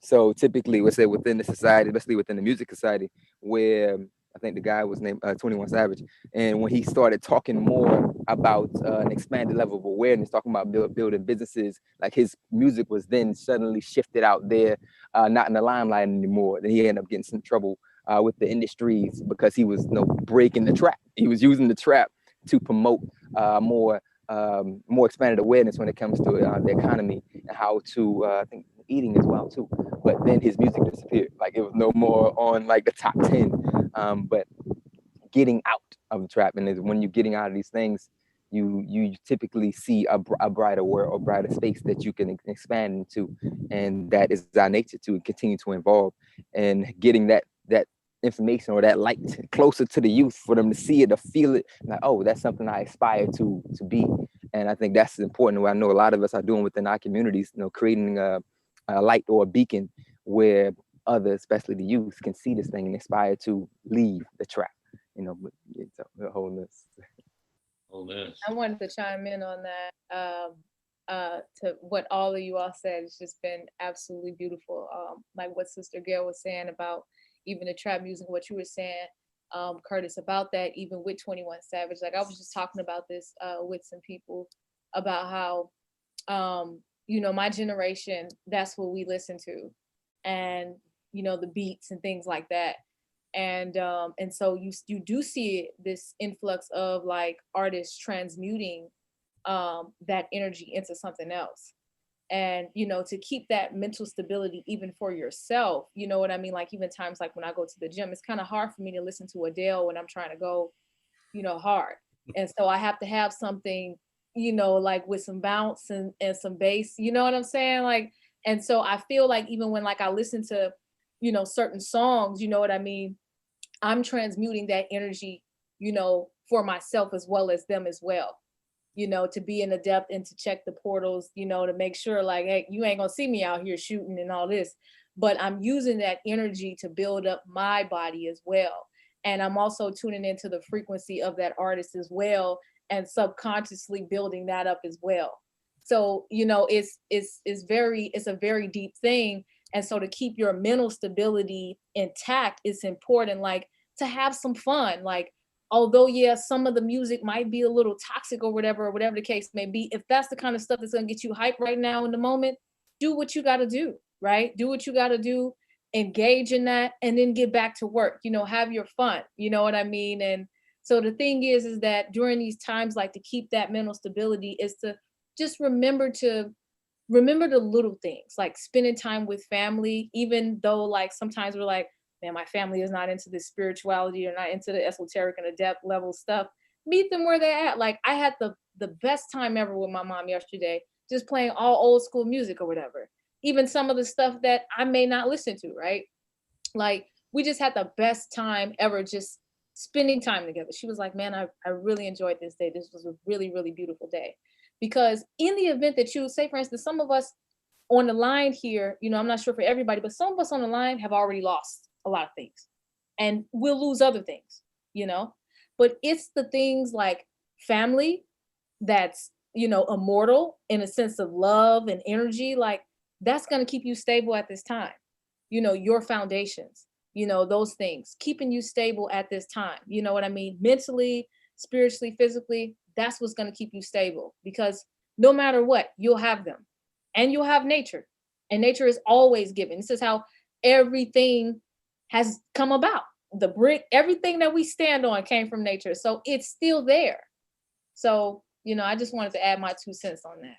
So typically, let's say within the society, especially within the music society, where I think the guy was named 21 Savage, and when he started talking more about an expanded level of awareness, talking about building businesses, like his music was then suddenly shifted out there, not in the limelight anymore. Then he ended up getting some trouble with the industries because he was breaking the trap. He was using the trap to promote more expanded awareness when it comes to the economy and how to I think eating as well too. But then his music disappeared. Like it was no more on like the top 10. But getting out of the trap, and when you're getting out of these things, you typically see a brighter world or brighter space that you can expand into, and that is our nature to continue to evolve. And getting that information or that light closer to the youth for them to see it, to feel it, like, oh, that's something I aspire to be. And I think that's important. What I know a lot of us are doing within our communities, creating a light or a beacon where others, especially the youth, can see this thing and aspire to leave the trap. But it's a whole list. I wanted to chime in on that. To what all of you all said, it's just been absolutely beautiful. Like what Sister Gail was saying about even the trap music, what you were saying, Curtis, about that, even with 21 Savage. Like I was just talking about this with some people about how, my generation, that's what we listen to, and the beats and things like that. And so you do see this influx of like artists transmuting that energy into something else. And, to keep that mental stability, even for yourself, you know what I mean? Like even times like when I go to the gym, it's kind of hard for me to listen to Adele when I'm trying to go, hard. And so I have to have something, like with some bounce and some bass, you know what I'm saying? Like, and so I feel like even when like I listen to, certain songs, you know what I mean? I'm transmuting that energy, for myself as well as them as well. To be an adept and to check the portals, to make sure like, hey, you ain't gonna see me out here shooting and all this, but I'm using that energy to build up my body as well. And I'm also tuning into the frequency of that artist as well, and subconsciously building that up as well. So, it's a very deep thing. And so to keep your mental stability intact, it's important, like to have some fun, like, although, yeah, some of the music might be a little toxic or whatever the case may be, if that's the kind of stuff that's going to get you hyped right now in the moment, do what you got to do, right? Do what you got to do, engage in that, and then get back to work, have your fun, you know what I mean? And so the thing is that during these times, like to keep that mental stability is to just remember the little things, like spending time with family, even though like sometimes we're like, man, my family is not into this spirituality or not into the esoteric and adept level stuff. Meet them where they're at. Like I had the best time ever with my mom yesterday, just playing all old school music or whatever. Even some of the stuff that I may not listen to, right? Like we just had the best time ever just spending time together. She was like, man, I really enjoyed this day. This was a really, really beautiful day. Because in the event that you say, for instance, some of us on the line here, I'm not sure for everybody, but some of us on the line have already lost a lot of things and we'll lose other things, but it's the things like family that's, immortal in a sense of love and energy, like that's going to keep you stable at this time, your foundations, those things keeping you stable at this time, you know what I mean? Mentally, spiritually, physically, that's what's going to keep you stable, because no matter what, you'll have them, and you'll have nature, and nature is always giving. This is how everything has come about. The brick, everything that we stand on came from nature. So it's still there. So, I just wanted to add my 2 cents on that.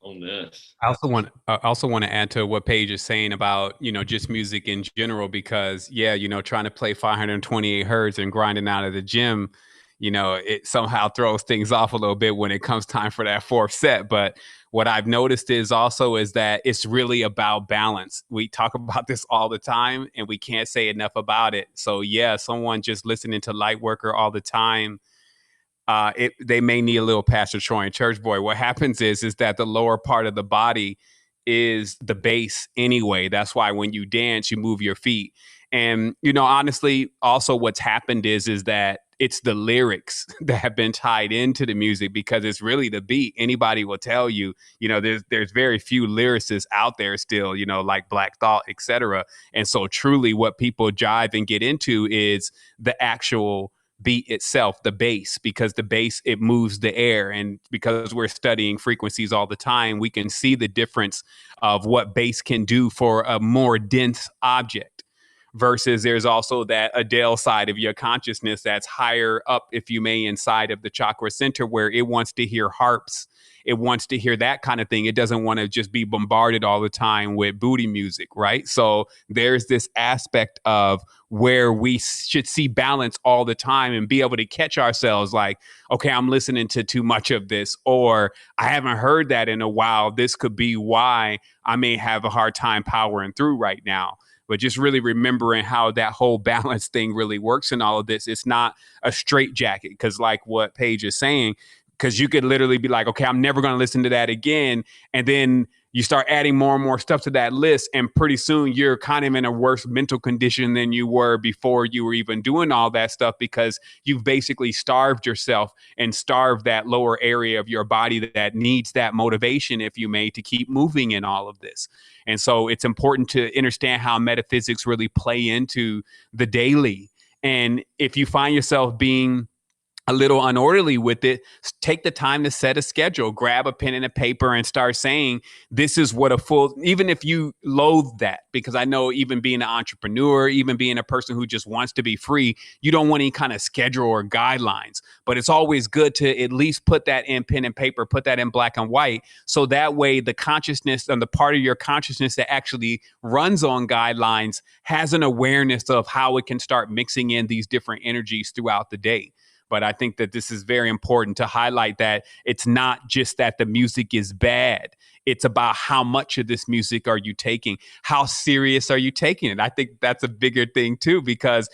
On this. I also want to add to what Paige is saying about, just music in general, because trying to play 528 hertz and grinding out of the gym, it somehow throws things off a little bit when it comes time for that 4th set. But what I've noticed is that it's really about balance. We talk about this all the time and we can't say enough about it. So someone just listening to Lightworker all the time, they may need a little Pastor Troy and Church Boy. What happens is that the lower part of the body is the base anyway. That's why when you dance, you move your feet. And, honestly, also what's happened is that it's the lyrics that have been tied into the music, because it's really the beat. Anybody will tell you, there's very few lyricists out there still, like Black Thought, etc. And so truly what people jive and get into is the actual beat itself, the bass, because the bass, it moves the air. And because we're studying frequencies all the time, we can see the difference of what bass can do for a more dense object. Versus there's also that Adele side of your consciousness that's higher up, if you may, inside of the chakra center, where it wants to hear harps. It wants to hear that kind of thing. It doesn't want to just be bombarded all the time with booty music, right? So there's this aspect of where we should see balance all the time and be able to catch ourselves like, okay, I'm listening to too much of this, or I haven't heard that in a while. This could be why I may have a hard time powering through right now. But just really remembering how that whole balance thing really works in all of this. It's not a straitjacket, because like what Paige is saying, because you could literally be like, okay, I'm never going to listen to that again. And then you start adding more and more stuff to that list. And pretty soon you're kind of in a worse mental condition than you were before you were even doing all that stuff, because you've basically starved yourself and starved that lower area of your body that needs that motivation, if you may, to keep moving in all of this. And so it's important to understand how metaphysics really play into the daily. And if you find yourself being a little unorderly with it, take the time to set a schedule, grab a pen and a paper and start saying, this is what a full, even if you loathe that, because I know even being an entrepreneur, even being a person who just wants to be free, you don't want any kind of schedule or guidelines, but it's always good to at least put that in pen and paper, put that in black and white. So that way the consciousness and the part of your consciousness that actually runs on guidelines has an awareness of how it can start mixing in these different energies throughout the day. But I think that this is very important to highlight that it's not just that the music is bad. It's about how much of this music are you taking? How serious are you taking it? I think that's a bigger thing too, because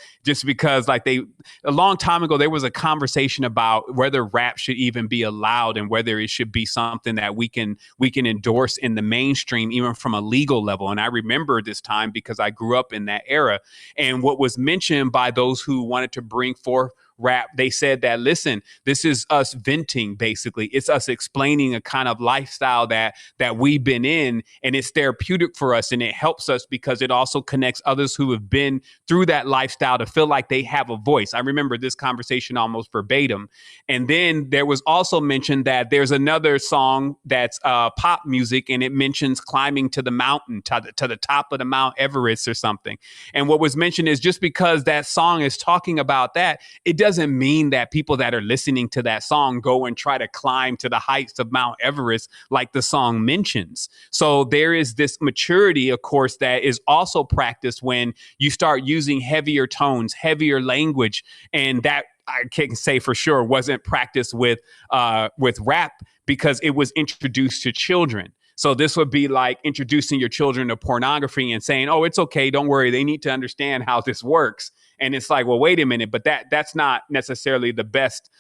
like a long time ago, there was a conversation about whether rap should even be allowed and whether it should be something that we can endorse in the mainstream, even from a legal level. And I remember this time because I grew up in that era. And what was mentioned by those who wanted to bring forth rap, they said that, listen, this is us venting, basically. It's us explaining a kind of lifestyle that we've been in, and it's therapeutic for us, and it helps us because it also connects others who have been through that lifestyle to feel like they have a voice. I remember this conversation almost verbatim. And then there was also mentioned that there's another song that's pop music, and it mentions climbing to the mountain, to the top of the Mount Everest or something. And what was mentioned is just because that song is talking about that, it doesn't mean that people that are listening to that song go and try to climb to the heights of Mount Everest like the song mentions. So there is this maturity, of course, that is also practiced when you start using heavier tones, heavier language, and that I can say for sure wasn't practiced with rap because it was introduced to children. So this would be like introducing your children to pornography and saying, oh, it's okay, don't worry, they need to understand how this works. And it's like, well, wait a minute, but that's not necessarily the best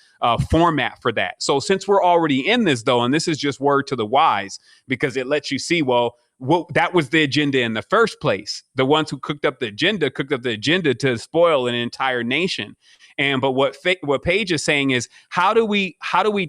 format for that. So since we're already in this, though, and this is just word to the wise, because it lets you see, well, that was the agenda in the first place. The ones who cooked up the agenda to spoil an entire nation. But what Paige is saying is, how do we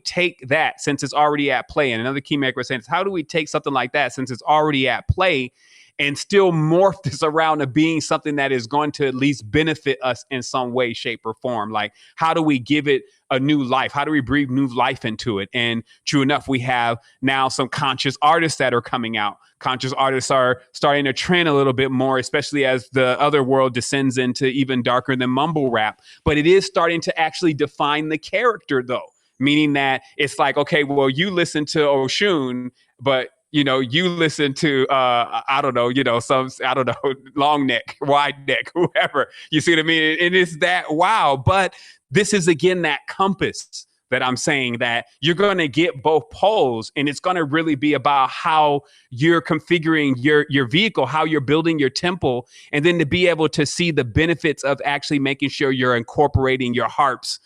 take that since it's already at play? And another Keymaker was saying, how do we take something like that since it's already at play and still morph this around to being something that is going to at least benefit us in some way, shape, or form? Like, how do we give it a new life? How do we breathe new life into it? And true enough, we have now some conscious artists that are coming out. Conscious artists are starting to trend a little bit more, especially as the other world descends into even darker than mumble rap. But it is starting to actually define the character, though, meaning that it's like, okay, well, you listen to Oshun, but you listen to, I don't know, long neck, wide neck, whoever. You see what I mean? And it's that, wow. But this is, again, that compass that I'm saying, that you're going to get both poles, and it's going to really be about how you're configuring your vehicle, how you're building your temple, and then to be able to see the benefits of actually making sure you're incorporating your harps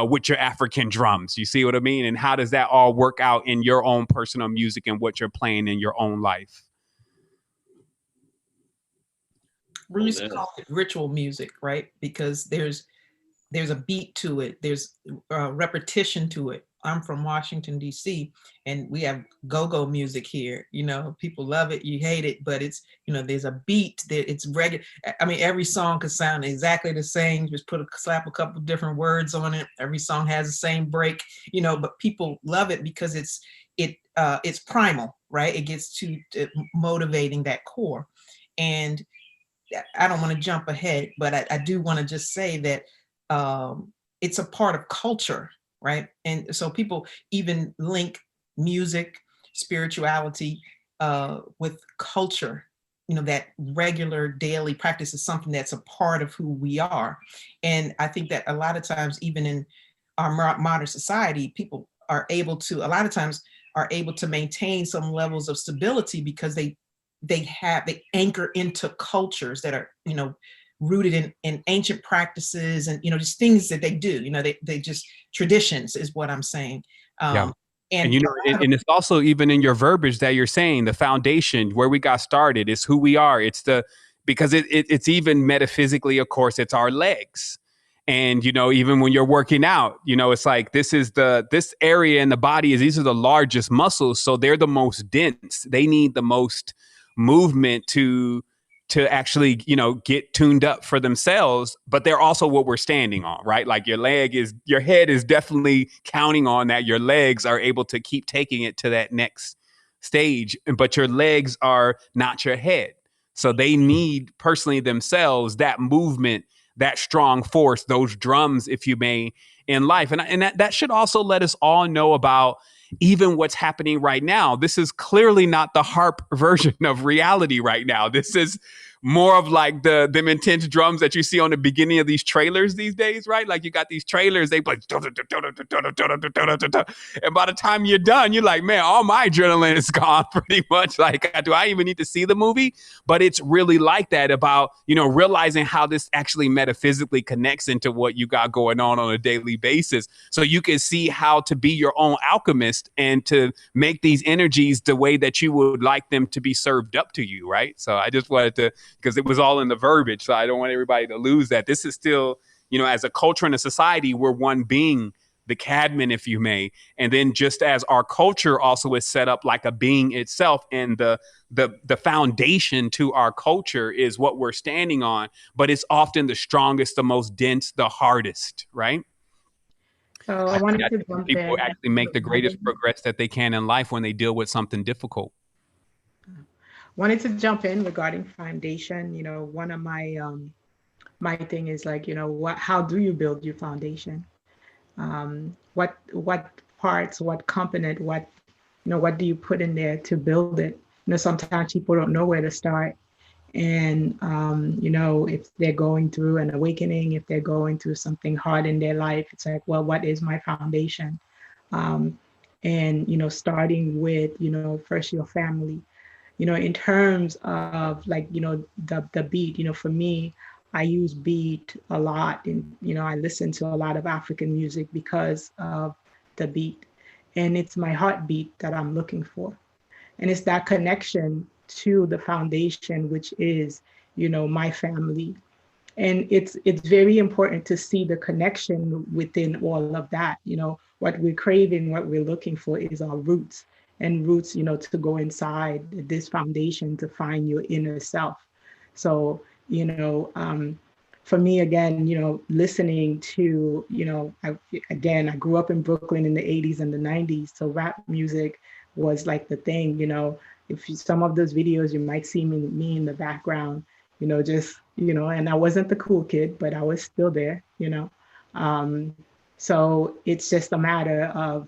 with your African drums. You see what I mean? And how does that all work out in your own personal music and what you're playing in your own life? We used to call it ritual music, right? Because there's a beat to it. There's repetition to it. I'm from Washington, D.C., and we have go-go music here. People love it, you hate it, but it's, there's a beat that it's regular. I mean, every song could sound exactly the same. Just slap a couple different words on it. Every song has the same break, but people love it because it's primal, right? It gets to motivating that core. And I don't want to jump ahead, but I do want to just say that it's a part of culture, right? And so people even link music, spirituality with culture. That regular daily practice is something that's a part of who we are. And I think that a lot of times, even in our modern society, people are able to, a lot of times, are able to maintain some levels of stability because they anchor into cultures that are, rooted in ancient practices and, just things that they do, they just traditions is what I'm saying. Yeah. And it's also even in your verbiage that you're saying the foundation where we got started is who we are. It's because it's even metaphysically, of course, it's our legs. And, even when you're working out, it's like this area in the body these are the largest muscles. So they're the most dense. They need the most movement to actually, get tuned up for themselves, but they're also what we're standing on, right? Like your head is definitely counting on that. Your legs are able to keep taking it to that next stage, but your legs are not your head. So they need personally themselves, that movement, that strong force, those drums, if you may, in life. And that should also let us all know about even what's happening right now. This is clearly not the harp version of reality right now. This is more of like them intense drums that you see on the beginning of these trailers these days, right? Like you got these trailers, they play, and by the time you're done, you're like, man, all my adrenaline is gone pretty much. Like, do I even need to see the movie? But it's really like that about, realizing how this actually metaphysically connects into what you got going on a daily basis. So you can see how to be your own alchemist and to make these energies the way that you would like them to be served up to you, right? So I just wanted to, because it was all in the verbiage. So I don't want everybody to lose that. This is still, as a culture and a society, we're one being, the Cadman, if you may. And then just as our culture also is set up like a being itself, and the foundation to our culture is what we're standing on, but it's often the strongest, the most dense, the hardest, right? So I wanted to jump in. People actually make the greatest progress that they can in life when they deal with something difficult. Wanted to jump in regarding foundation. One of my my thing is like, how do you build your foundation? What parts, what component, what do you put in there to build it? Sometimes people don't know where to start. And, if they're going through an awakening, if they're going through something hard in their life, it's like, well, what is my foundation? And, starting with, first your family, in terms of like, the beat, for me, I use beat a lot. And, I listen to a lot of African music because of the beat. And it's my heartbeat that I'm looking for. And it's that connection to the foundation, which is, my family. And it's very important to see the connection within all of that. What we're craving, what we're looking for is our roots. and roots, to go inside this foundation to find your inner self. So, for me, again, listening to, I grew up in Brooklyn in the 80s and the 90s. So rap music was like the thing, some of those videos, you might see me in the background, and I wasn't the cool kid, but I was still there, so it's just a matter of,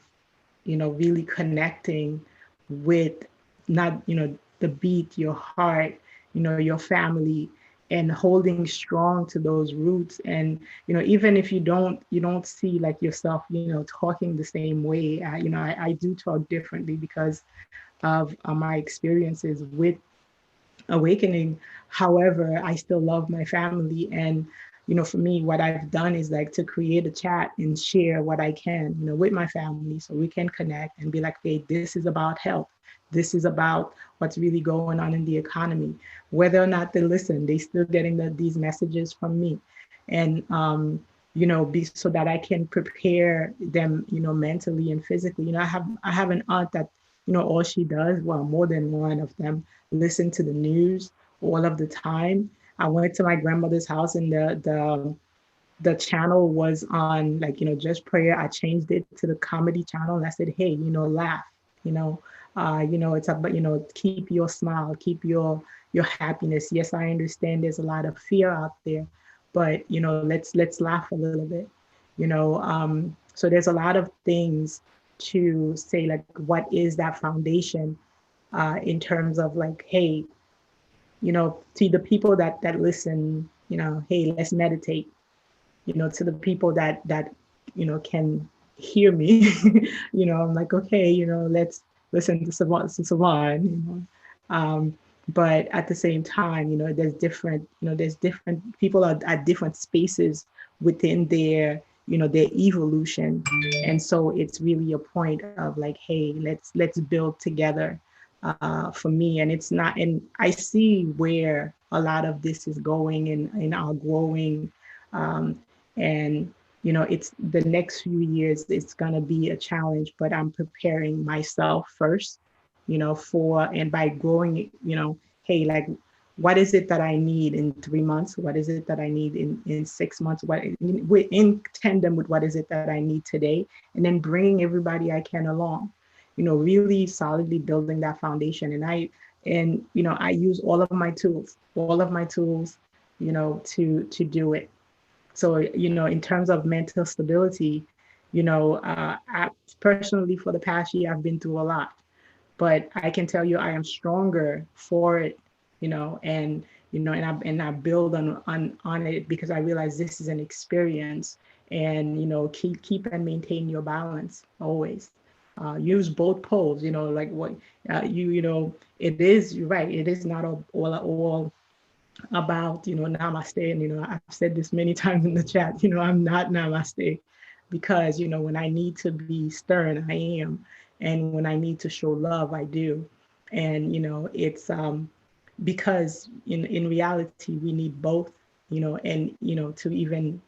really connecting with not, the beat, your heart, your family, and holding strong to those roots. And, even if you don't see like yourself, talking the same way, I do talk differently because of my experiences with awakening. However, I still love my family. And, for me, what I've done is like to create a chat and share what I can, with my family so we can connect and be like, hey, this is about health. This is about what's really going on in the economy. Whether or not they listen, they still getting these messages from me. And, so that I can prepare them, mentally and physically. I have an aunt that, all she does, well, more than one of them, listen to the news all of the time. I went to my grandmother's house and the channel was on, like, just prayer. I changed it to the comedy channel and I said, hey, laugh, it's about, keep your smile, keep your happiness. Yes, I understand there's a lot of fear out there, but let's laugh a little bit, so there's a lot of things to say, like, what is that foundation in terms of like, hey, to the people that listen, hey, let's meditate, to the people that can hear me, I'm like, okay, let's listen to Savon, but at the same time, there's different people are at different spaces within their, their evolution. And so it's really a point of like, hey, let's build together. For me, and it's not, and I see where a lot of this is going in our growing, and it's the next few years, it's going to be a challenge, but I'm preparing myself first, and by growing, hey, like, what is it that I need in 3 months? What is it that I need in 6 months? What in tandem with what is it that I need today? And then bringing everybody I can along, really solidly building that foundation. And I use all of my tools, to do it. So, in terms of mental stability, I personally, for the past year, I've been through a lot, but I can tell you I am stronger for it, and, and I build on it because I realize this is an experience. And, keep and maintain your balance always. Use both poles, like what it is, you're right. It is not all about, namaste. And, I've said this many times in the chat, I'm not namaste because, when I need to be stern, I am. And when I need to show love, I do. And, it's because in reality, we need both, and, to even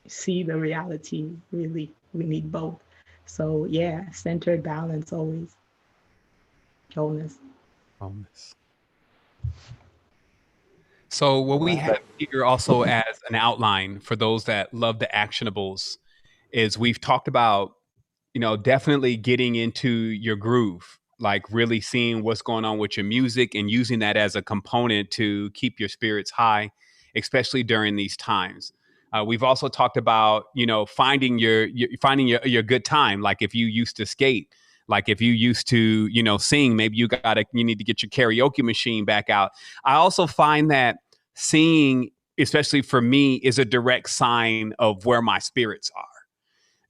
see the reality, really, we need both. So yeah, centered balance always. Wholeness. So what we have here also as an outline for those that love the actionables is we've talked about, definitely getting into your groove, like really seeing what's going on with your music and using that as a component to keep your spirits high, especially during these times. We've also talked about, finding your good time. Like if you used to skate, like if you used to, sing, maybe you need to get your karaoke machine back out. I also find that singing, especially for me, is a direct sign of where my spirits are.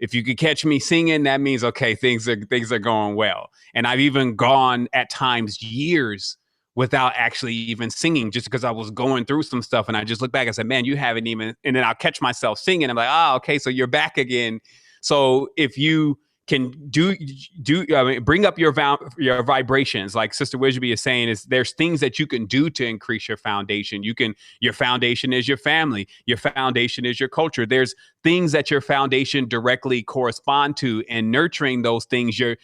If you could catch me singing, that means, okay, things are going well. And I've even gone at times years without actually even singing, just because I was going through some stuff. And I just look back and said, man, you haven't even, and then I'll catch myself singing. I'm like, okay, so you're back again. So if you can I mean, bring up your vibrations. Like Sister Wisby is saying, is there's things that you can do to increase your foundation. Your foundation is your family. Your foundation is your culture. There's things that your foundation directly correspond to, and nurturing those things, your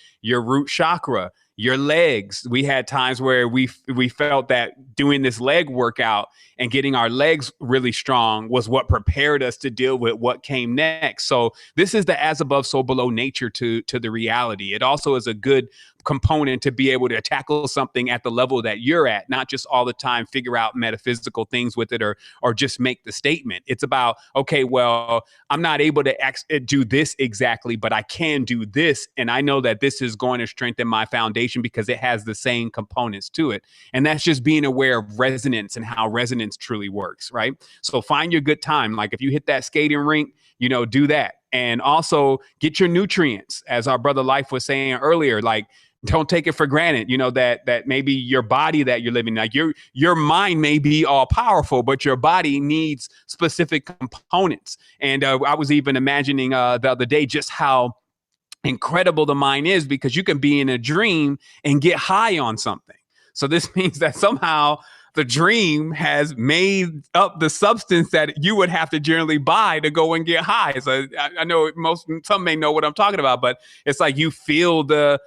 root chakra, your legs. We had times where we felt that doing this leg workout and getting our legs really strong was what prepared us to deal with what came next. So this is the as above, so below nature to the reality. It also is a good component to be able to tackle something at the level that you're at, not just all the time figure out metaphysical things with it, or just make the statement. It's about, okay, well, I'm not able to do this exactly, but I can do this. And I know that this is going to strengthen my foundation because it has the same components to it. And that's just being aware of resonance and how resonance truly works, right? So find your good time. Like if you hit that skating rink, do that. And also get your nutrients, as our brother Life was saying earlier. Like, don't take it for granted, that maybe your body that you're living, like your mind may be all powerful, but your body needs specific components. And I was even imagining the other day just how incredible the mind is, because you can be in a dream and get high on something. So this means that somehow the dream has made up the substance that you would have to generally buy to go and get high. So I know some may know what I'm talking about, but it's like you feel the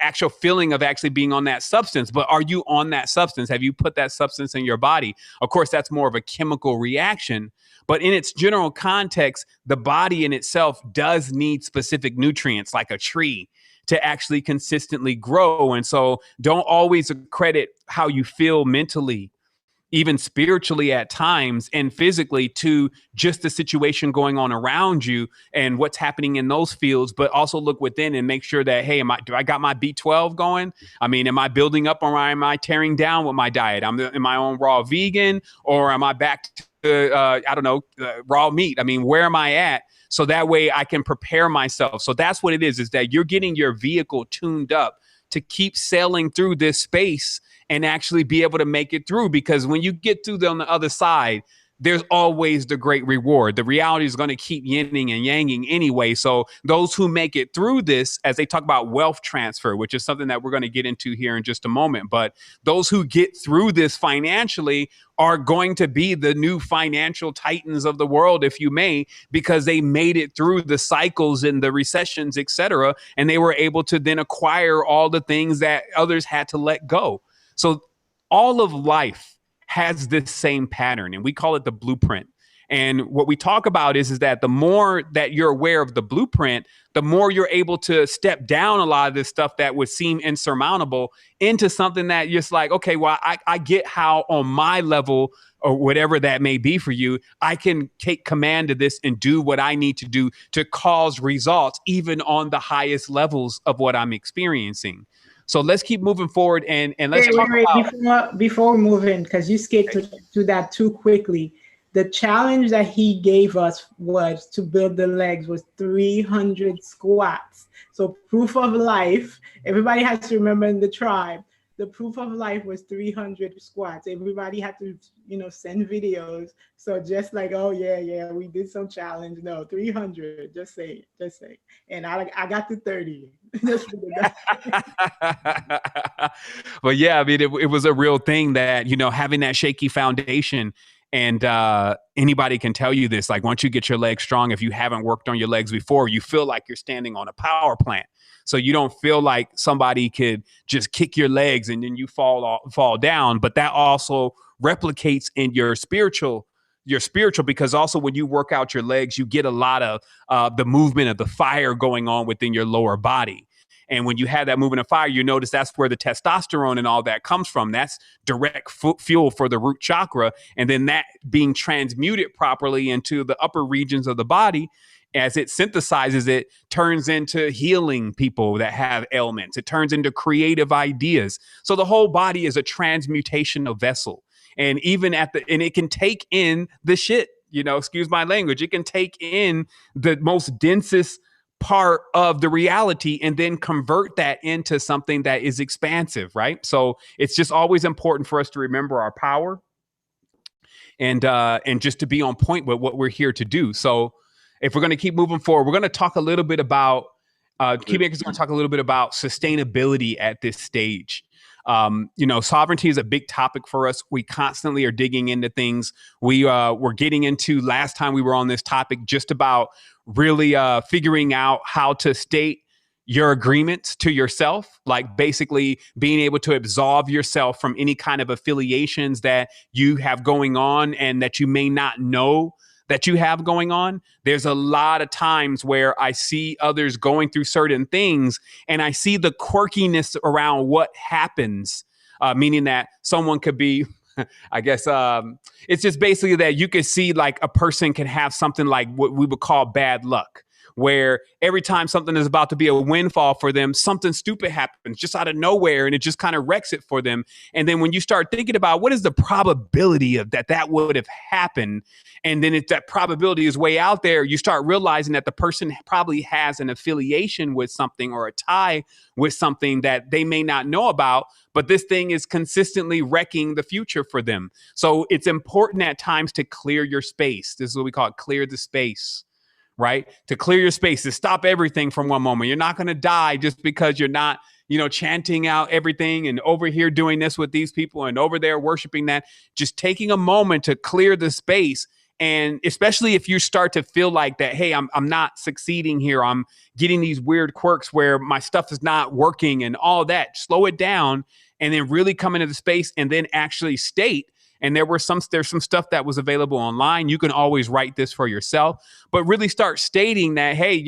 actual feeling of actually being on that substance. But are you on that substance? Have you put that substance in your body? Of course, that's more of a chemical reaction. But in its general context, the body in itself does need specific nutrients, like a tree, to actually consistently grow. And so don't always credit how you feel mentally, even spiritually at times, and physically, to just the situation going on around you and what's happening in those fields, but also look within and make sure that, hey, do I got my B12 going? I mean, am I building up, or am I tearing down with my diet? Am I on raw vegan, or am I back to, raw meat? I mean, where am I at? So that way I can prepare myself. So that's what it is that you're getting your vehicle tuned up to keep sailing through this space and actually be able to make it through. Because when you get through on the other side, there's always the great reward. The reality is going to keep yinning and yanging anyway. So those who make it through this, as they talk about wealth transfer, which is something that we're going to get into here in just a moment, but those who get through this financially are going to be the new financial titans of the world, if you may, because they made it through the cycles and the recessions, etc. And they were able to then acquire all the things that others had to let go. So all of life has this same pattern, and we call it the blueprint. And what we talk about is that the more that you're aware of the blueprint, the more you're able to step down a lot of this stuff that would seem insurmountable into something that you're just like, okay, well, I get how on my level, or whatever that may be for you, I can take command of this and do what I need to do to cause results, even on the highest levels of what I'm experiencing. So let's keep moving forward, and let's talk about... Before we move in, because you skipped to that too quickly. The challenge that he gave us was to build the legs was 300 squats. So proof of life, everybody has to remember in the tribe, the proof of life was 300 squats. Everybody had to, send videos. So just like, oh yeah, we did some challenge. No, 300, just say it. And I got to 30. But yeah, I mean, it was a real thing that, having that shaky foundation. And anybody can tell you this, like once you get your legs strong, if you haven't worked on your legs before, you feel like you're standing on a power plant. So you don't feel like somebody could just kick your legs and then you fall down. But that also replicates in your spiritual, because also when you work out your legs, you get a lot of the movement of the fire going on within your lower body. And when you have that movement of fire, you notice that's where the testosterone and all that comes from. That's direct fuel for the root chakra. And then that being transmuted properly into the upper regions of the body, as it synthesizes, it turns into healing people that have ailments. It turns into creative ideas. So the whole body is a transmutational vessel. And even and it can take in the shit, excuse my language. It can take in the most densest part of the reality and then convert that into something that is expansive, right? So it's just always important for us to remember our power and just to be on point with what we're here to do. So if we're going to keep moving forward, we're going to talk a little bit about Keymakers is going to talk a little bit about sustainability at this stage. Sovereignty is a big topic for us. We constantly are digging into things. We're getting into, last time we were on this topic, just about really figuring out how to state your agreements to yourself, like basically being able to absolve yourself from any kind of affiliations that you have going on and that you may not know that you have going on. There's a lot of times where I see others going through certain things and I see the quirkiness around what happens, meaning that someone could be, I guess, it's just basically that you could see like a person can have something like what we would call bad luck, where every time something is about to be a windfall for them, something stupid happens just out of nowhere and it just kind of wrecks it for them. And then when you start thinking about what is the probability of that would have happened, and then if that probability is way out there, you start realizing that the person probably has an affiliation with something or a tie with something that they may not know about, but this thing is consistently wrecking the future for them. So it's important at times to clear your space. This is what we call it, clear the space. Right? To clear your space, to stop everything from one moment. You're not going to die just because you're not, chanting out everything and over here doing this with these people and over there worshiping that. Just taking a moment to clear the space. And especially if you start to feel like that, hey, I'm not succeeding here. I'm getting these weird quirks where my stuff is not working and all that. Slow it down and then really come into the space and then actually state. And there's some stuff that was available online. You can always write this for yourself, but really start stating that, hey,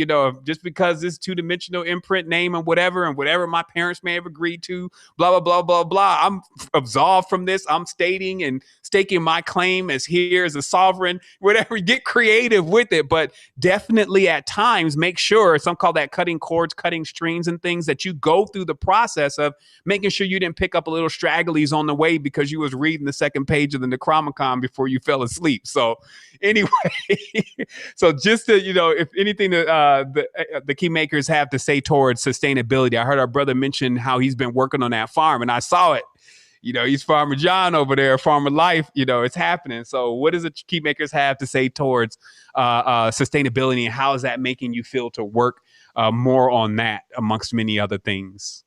just because this 2-dimensional imprint name and whatever my parents may have agreed to, blah, blah, blah, blah, blah. I'm absolved from this. I'm stating and staking my claim as here as a sovereign, whatever. Get creative with it, but definitely at times make sure, some call that cutting cords, cutting strings and things, that you go through the process of making sure you didn't pick up a little stragglies on the way because you was reading the second page of the Necronomicon before you fell asleep. So anyway, so just to, if anything the Keymakers have to say towards sustainability, I heard our brother mention how he's been working on that farm and I saw it. He's Farmer John over there, Farmer Life, it's happening. So what does the Keymakers have to say towards sustainability, and how is that making you feel to work more on that amongst many other things?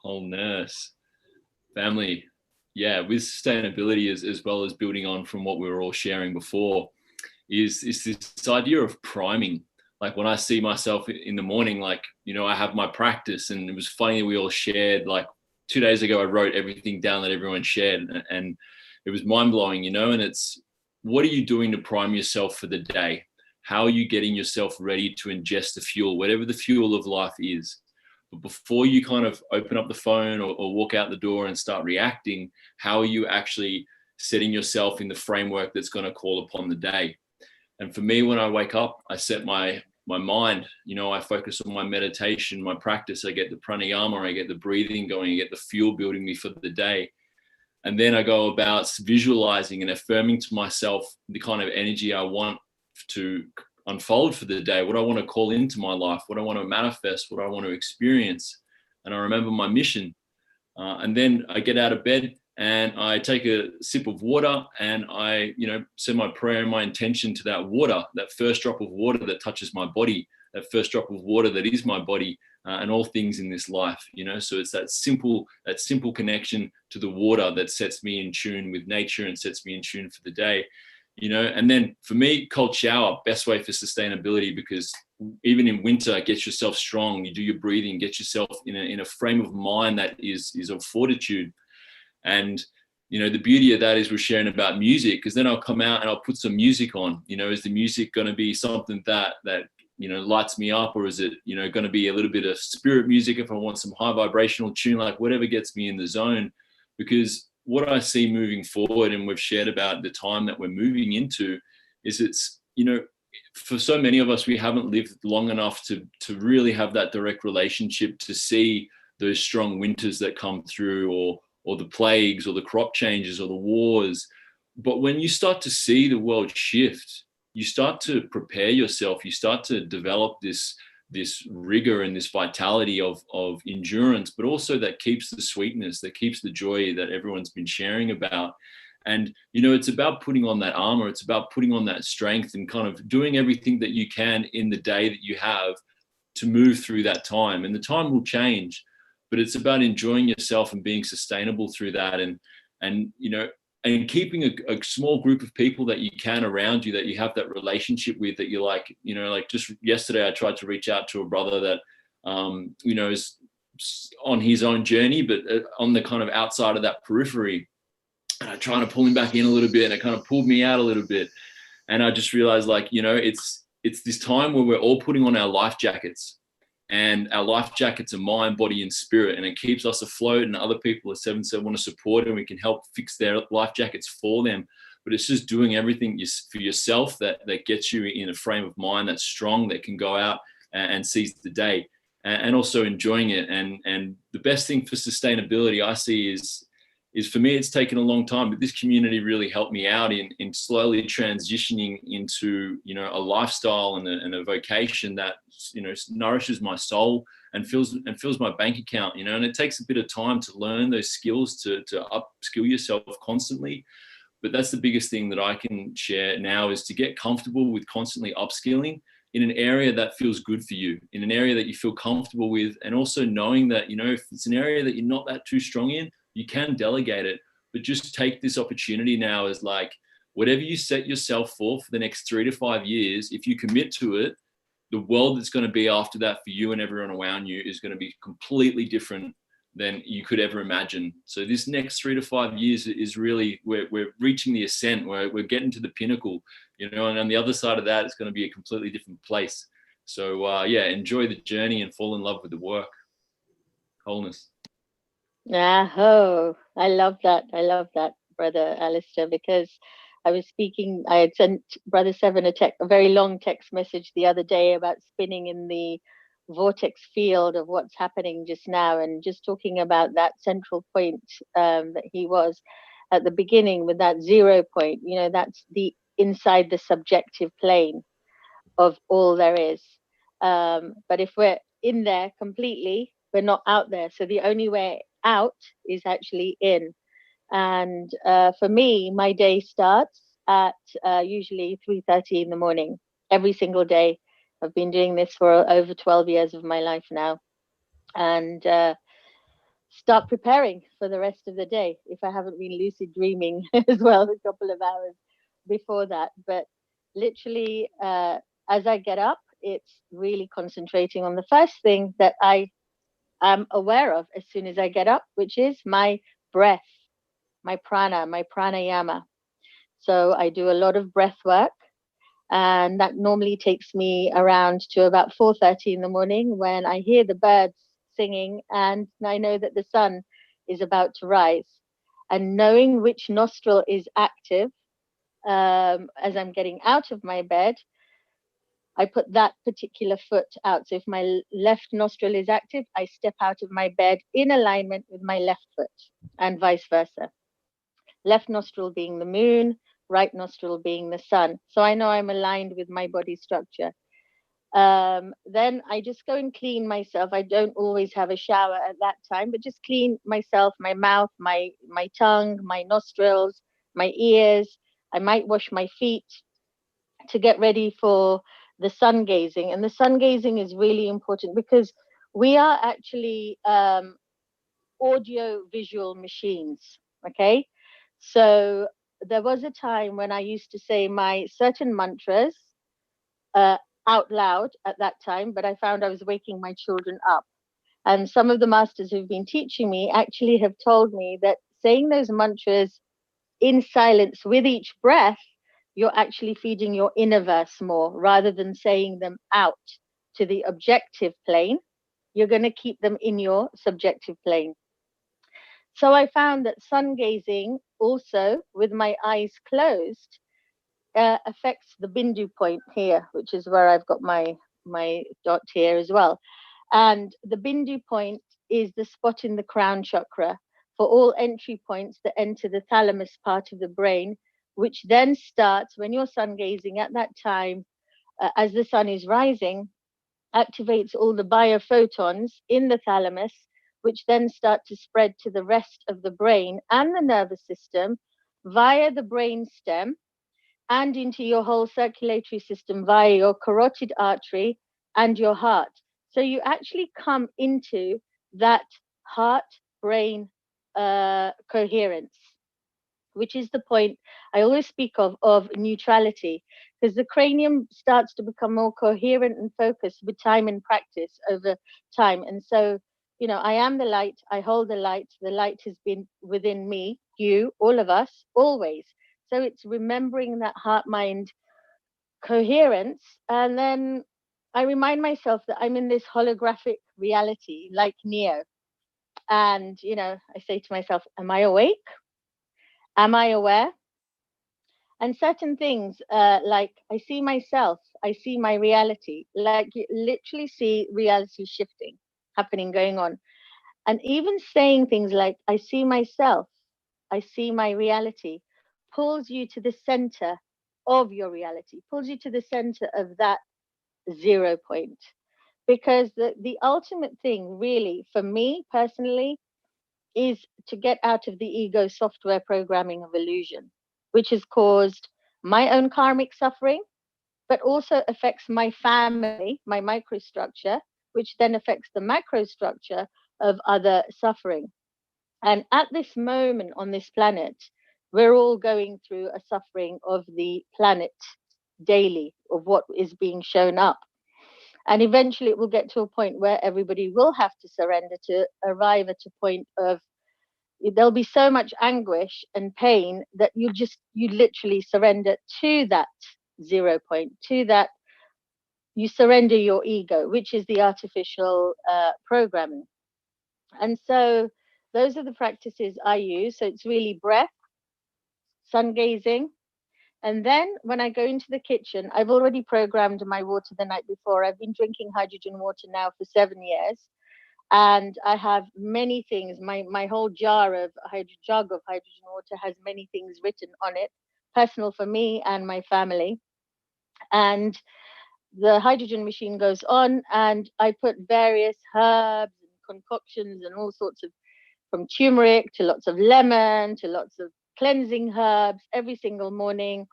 Wholeness, family. Yeah, with sustainability as well as building on from what we were all sharing before, is this idea of priming. Like when I see myself in the morning, like, I have my practice, and it was funny, we all shared, like 2 days ago, I wrote everything down that everyone shared, and it was mind blowing, and it's, what are you doing to prime yourself for the day? How are you getting yourself ready to ingest the fuel, whatever the fuel of life is? But before you kind of open up the phone or walk out the door and start reacting, how are you actually setting yourself in the framework that's going to call upon the day? And for me, when I wake up, I set my mind, I focus on my meditation, my practice. I get the pranayama, I get the breathing going, I get the fuel building me for the day. And then I go about visualizing and affirming to myself the kind of energy I want to unfold for the day, what I want to call into my life, what I want to manifest, what I want to experience. And I remember my mission. And then I get out of bed and I take a sip of water and I, send my prayer and my intention to that water, that first drop of water that touches my body, that first drop of water that is my body, and all things in this life, So it's that simple connection to the water that sets me in tune with nature and sets me in tune for the day. And then for me, cold shower, best way for sustainability, because even in winter, get yourself strong, you do your breathing, get yourself in a frame of mind that is of fortitude. And, the beauty of that is we're sharing about music, because then I'll come out and I'll put some music on, is the music going to be something that lights me up, or is it, going to be a little bit of spirit music if I want some high vibrational tune, like whatever gets me in the zone. Because what I see moving forward, and we've shared about the time that we're moving into, is it's, for so many of us, we haven't lived long enough to really have that direct relationship to see those strong winters that come through, or the plagues, or the crop changes, or the wars. But when you start to see the world shift, you start to prepare yourself, you start to develop this rigor and this vitality of endurance, but also that keeps the sweetness, that keeps the joy that everyone's been sharing about. And, it's about putting on that armor. It's about putting on that strength and kind of doing everything that you can in the day that you have to move through that time. And the time will change, but it's about enjoying yourself and being sustainable through that. And you know, and keeping a small group of people that you can around you, that you have that relationship with, that you're like, you know, like just yesterday I tried to reach out to a brother that, you know, is on his own journey, but on the kind of outside of that periphery. And I tried to pull him back in a little bit, and it kind of pulled me out a little bit. And I just realized, like, you know, it's this time where we're all putting on our life jackets, and our life jackets are mind, body, and spirit, and it keeps us afloat. And other people, as Seven said, want to support, and we can help fix their life jackets for them. But it's just doing everything for yourself that gets you in a frame of mind that's strong, that can go out and seize the day, and also enjoying it. And the best thing for sustainability I see is for me, it's taken a long time, but this community really helped me out in slowly transitioning into, you know, a lifestyle and a vocation that, you know, nourishes my soul and fills my bank account, you know. And it takes a bit of time to learn those skills, to upskill yourself constantly. But that's the biggest thing that I can share now, is to get comfortable with constantly upskilling in an area that feels good for you, in an area that you feel comfortable with, and also knowing that, you know, if it's an area that you're not that too strong in, you can delegate it. But just take this opportunity now as, like, whatever you set yourself for the next 3 to 5 years, if you commit to it, the world that's going to be after that for you and everyone around you is going to be completely different than you could ever imagine. So this next 3 to 5 years is really, we're reaching the ascent, we're getting to the pinnacle, you know, and on the other side of that, it's going to be a completely different place. So yeah, enjoy the journey and fall in love with the work. Wholeness. Oh, I love that. I love that, Brother Alistair, because I had sent Brother Seven a very long text message the other day about spinning in the vortex field of what's happening just now, and just talking about that central point that he was at the beginning with that 0 point. You know, that's the inside the subjective plane of all there is. But if we're in there completely, we're not out there. So the only way out is actually in. And for me, my day starts at usually 3:30 in the morning every single day. I've been doing this for over 12 years of my life now, and start preparing for the rest of the day, if I haven't been lucid dreaming as well a couple of hours before that. But literally, as I get up, it's really concentrating on the first thing that I am aware of as soon as I get up, which is my breath, my prana, my pranayama. So I do a lot of breath work, and that normally takes me around to about 4:30 in the morning, when I hear the birds singing and I know that the sun is about to rise. And knowing which nostril is active as I'm getting out of my bed, I put that particular foot out. So if my left nostril is active, I step out of my bed in alignment with my left foot, and vice versa. Left nostril being the moon, right nostril being the sun. So I know I'm aligned with my body structure. Then I just go and clean myself. I don't always have a shower at that time, but just clean myself, my mouth, my tongue, my nostrils, my ears. I might wash my feet to get ready for the sun gazing. And the sun gazing is really important, because we are actually audio visual machines. Okay. So there was a time when I used to say my certain mantras out loud at that time, but I found I was waking my children up. And some of the masters who've been teaching me actually have told me that saying those mantras in silence with each breath, you're actually feeding your inner verse more, rather than saying them out to the objective plane. You're going to keep them in your subjective plane. So I found that sun gazing also, with my eyes closed, affects the bindu point here, which is where I've got my dot here as well. And the bindu point is the spot in the crown chakra for all entry points that enter the thalamus part of the brain, which then starts when you're sun gazing at that time, as the sun is rising, activates all the biophotons in the thalamus, which then start to spread to the rest of the brain and the nervous system via the brain stem, and into your whole circulatory system via your carotid artery and your heart. So you actually come into that heart-brain coherence, which is the point I always speak of neutrality, because the cranium starts to become more coherent and focused with time and practice over time. And so, you know, I am the light, I hold the light has been within me, you, all of us, always. So it's remembering that heart-mind coherence. And then I remind myself that I'm in this holographic reality, like Neo. And, you know, I say to myself, am I awake? Am I aware? And certain things, like I see myself, I see my reality, like you literally see reality shifting, happening, going on. And even saying things like, I see myself, I see my reality, pulls you to the center of your reality, pulls you to the center of that 0 point. Because the ultimate thing, really, for me personally, is to get out of the ego software programming of illusion, which has caused my own karmic suffering, but also affects my family, my microstructure, which then affects the macrostructure of other suffering. And at this moment on this planet, we're all going through a suffering of the planet daily, of what is being shown up. And eventually it will get to a point where everybody will have to surrender to arrive at a point of, there'll be so much anguish and pain that you literally surrender to that 0 point, to that, you surrender your ego, which is the artificial programming. And so those are the practices I use. So it's really breath, sun gazing. And then when I go into the kitchen, I've already programmed my water the night before. I've been drinking hydrogen water now for 7 years. And I have many things. My whole jug of hydrogen water has many things written on it, personal for me and my family. And the hydrogen machine goes on, and I put various herbs and concoctions and all sorts of, from turmeric to lots of lemon to lots of cleansing herbs every single morning,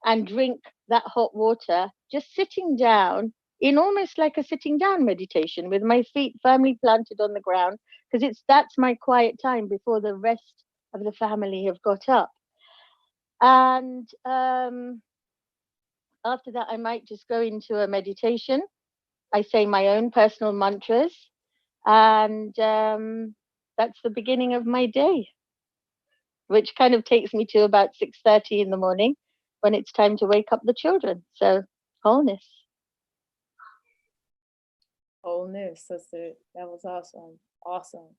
and drink that hot water, just sitting down in almost like a sitting down meditation with my feet firmly planted on the ground, because that's my quiet time before the rest of the family have got up. And after that, I might just go into a meditation. I say my own personal mantras, and that's the beginning of my day, which kind of takes me to about 6:30 in the morning, when it's time to wake up the children. So wholeness. Wholeness, sister. That was awesome. Awesome.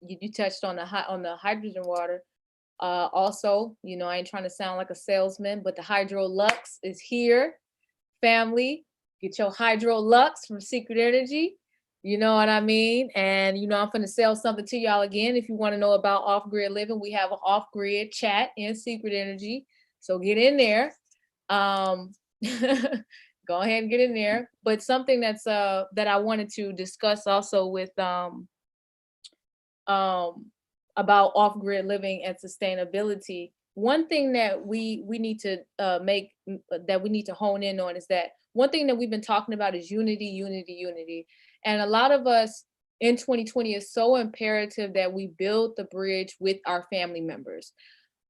You touched on the hydrogen water. Also, you know, I ain't trying to sound like a salesman, but the Hydro Lux is here. Family, get your Hydro Lux from Secret Energy. You know what I mean? And, you know, I'm going to sell something to y'all again. If you want to know about off-grid living, we have an off-grid chat in Secret Energy. So get in there. Go ahead and get in there. But something that's that I wanted to discuss also with about off-grid living and sustainability. One thing that we need to we need to hone in on is that one thing that we've been talking about is unity, unity, unity. And a lot of us in 2020 is so imperative that we build the bridge with our family members.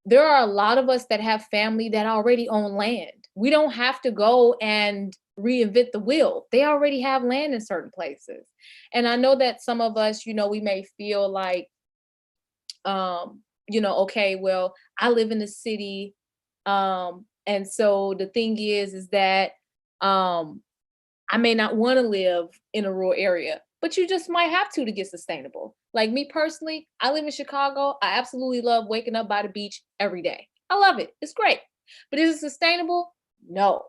There are a lot of us that have family that already own land. We don't have to go and reinvent the wheel. They already have land in certain places. And I know that some of us, you know, we may feel like, you know, okay, well, I live in the city. And so the thing is that I may not want to live in a rural area, but you just might have to get sustainable. Like me personally, I live in Chicago. I absolutely love waking up by the beach every day. I love it. It's great. But is it sustainable? No.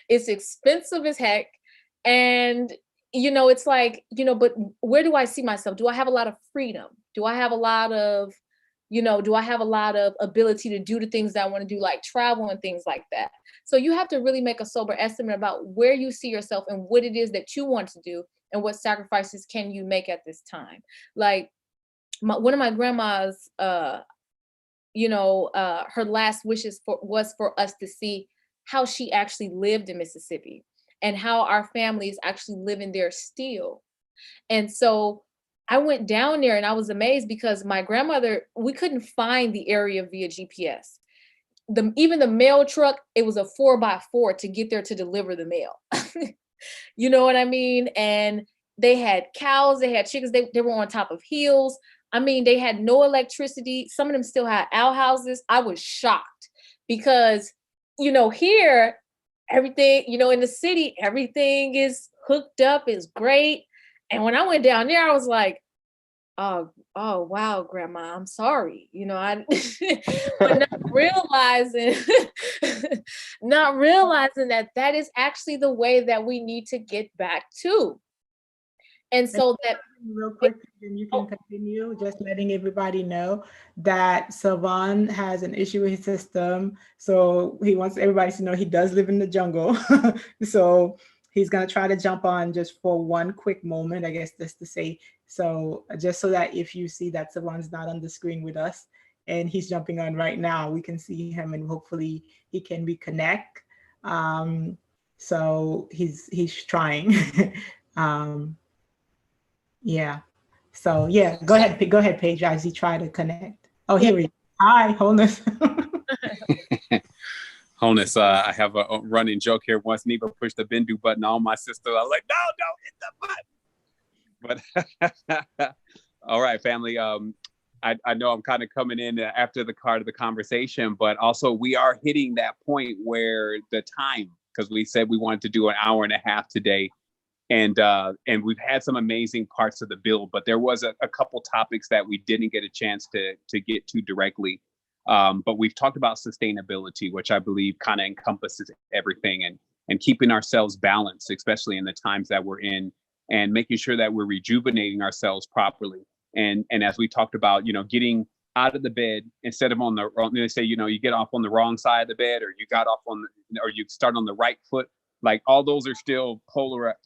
It's expensive as heck. And, you know, it's like, you know, but where do I see myself? Do I have a lot of freedom? Do I have a lot of, you know, do I have a lot of ability to do the things that I want to do, like travel and things like that? So you have to really make a sober estimate about where you see yourself and what it is that you want to do and what sacrifices can you make at this time. Like one of my grandma's, you know, her last wishes was for us to see how she actually lived in Mississippi. and how our family is actually living there still. And so I went down there and I was amazed because my grandmother, we couldn't find the area via GPS. Even the mail truck, it was a 4x4 to get there to deliver the mail. You know what I mean? And they had cows, they had chickens, they were on top of hills. I mean, they had no electricity. Some of them still had outhouses. I was shocked because, here, everything, in the city, everything is hooked up, is great. And when I went down there, I was like, oh wow, Grandma, I'm sorry. But not realizing that is actually the way that we need to get back to. And so that real quick, and you can continue, just letting everybody know that Sylvan has an issue with his system. So he wants everybody to know he does live in the jungle. So he's going to try to jump on just for one quick moment, I guess, just to say, so just so that if you see that Sylvan's not on the screen with us and he's jumping on right now, we can see him and hopefully he can reconnect. So he's trying. Yeah. So yeah, go ahead, Paige, as you try to connect. Oh, here we go. Hi, Wholeness. Wholeness, I have a running joke here. Once Neva pushed the Bindu button on my sister, I was like, no, hit the button. But all right, family. I know I'm kind of coming in after the part of the conversation, but also we are hitting that point where the time, because we said we wanted to do an hour and a half today. And we've had some amazing parts of the build, but there was a couple topics that we didn't get a chance to get to directly. But we've talked about sustainability, which I believe kind of encompasses everything, and keeping ourselves balanced, especially in the times that we're in, and making sure that we're rejuvenating ourselves properly. And as we talked about, getting out of the bed instead of they say, you get off on the wrong side of the bed, or you got off or you start on the right foot. Like all those are still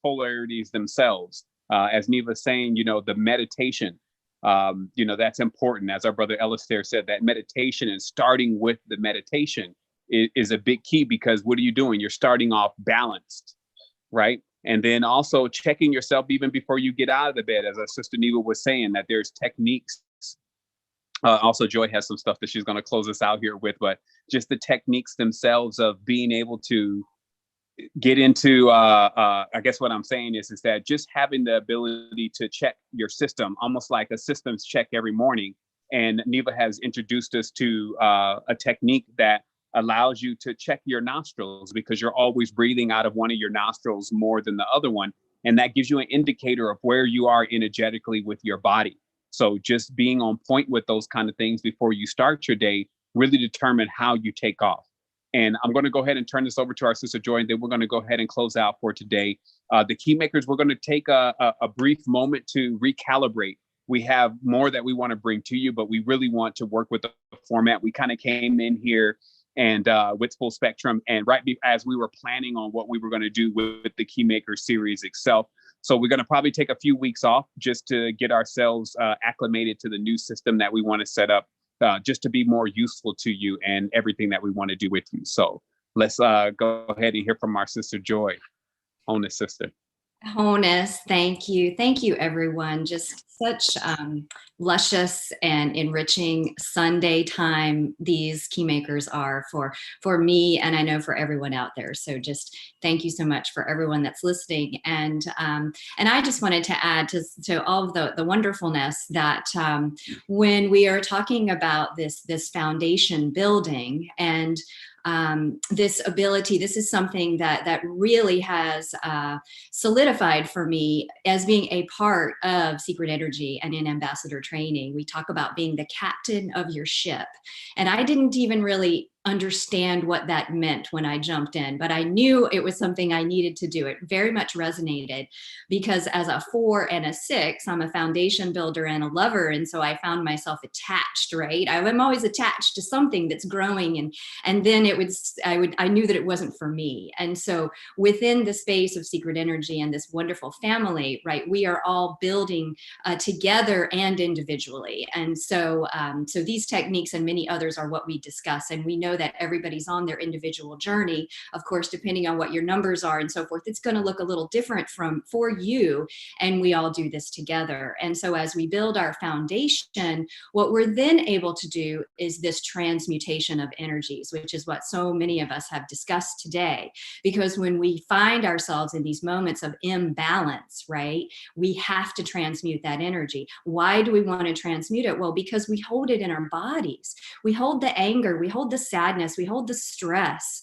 polarities themselves. As Neva's saying, the meditation, that's important. As our brother Alistair said, that meditation and starting with the meditation is a big key, because what are you doing? You're starting off balanced, right? And then also checking yourself even before you get out of the bed, as our sister Neva was saying, that there's techniques. Also, Joy has some stuff that she's going to close us out here with, but just the techniques themselves of being able to get into I guess what I'm saying is that just having the ability to check your system, almost like a systems check every morning. And Neva has introduced us to a technique that allows you to check your nostrils, because you're always breathing out of one of your nostrils more than the other one, and that gives you an indicator of where you are energetically with your body. So just being on point with those kind of things before you start your day really determine how you take off. And I'm going to go ahead and turn this over to our sister Joy, and then we're going to go ahead and close out for today. The Keymakers, we're going to take a brief moment to recalibrate. We have more that we want to bring to you, but we really want to work with the format. We kind of came in here and with Full Spectrum, and as we were planning on what we were going to do with the Keymakers series itself. So we're going to probably take a few weeks off just to get ourselves acclimated to the new system that we want to set up. Just to be more useful to you and everything that we want to do with you. So let's go ahead and hear from our sister Joy. Wholeness, sister. Wholeness, thank you. Thank you, everyone. Just such luscious and enriching Sunday time these Keymakers are for me, and I know for everyone out there. So just thank you so much for everyone that's listening. And I just wanted to add to all of the wonderfulness that when we are talking about this foundation building and this ability, this is something that really has solidified for me as being a part of Secret Energy and in ambassador training. We talk about being the captain of your ship. And I didn't even really understand what that meant when I jumped in, but I knew it was something I needed to do. It very much resonated because as a 4 and a 6, I'm a foundation builder and a lover. And so I found myself attached, right? I'm always attached to something that's growing. And then I knew that it wasn't for me. And so within the space of Secret Energy and this wonderful family, right, we are all building together and individually. And so, so these techniques and many others are what we discuss. And we know know that everybody's on their individual journey. Of course, depending on what your numbers are and so forth, it's going to look a little different for you. And we all do this together. And so as we build our foundation, what we're then able to do is this transmutation of energies, which is what so many of us have discussed today. Because when we find ourselves in these moments of imbalance, right, we have to transmute that energy. Why do we want to transmute it? Well, because we hold it in our bodies. We hold the anger, we hold the sadness, we hold the stress.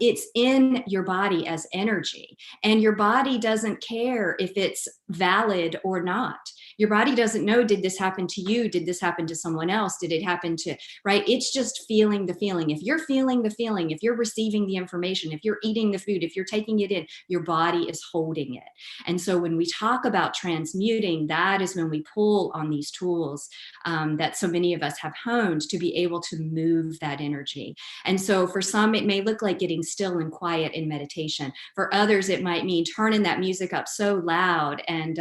It's in your body as energy, and your body doesn't care if it's valid or not. Your body doesn't know, did this happen to you? Did this happen to someone else? Did it happen to, right? It's just feeling the feeling. If you're feeling the feeling, if you're receiving the information, if you're eating the food, if you're taking it in, your body is holding it. And so when we talk about transmuting, that is when we pull on these tools that so many of us have honed to be able to move that energy. And so for some, it may look like getting still and quiet in meditation. For others, it might mean turning that music up so loud and,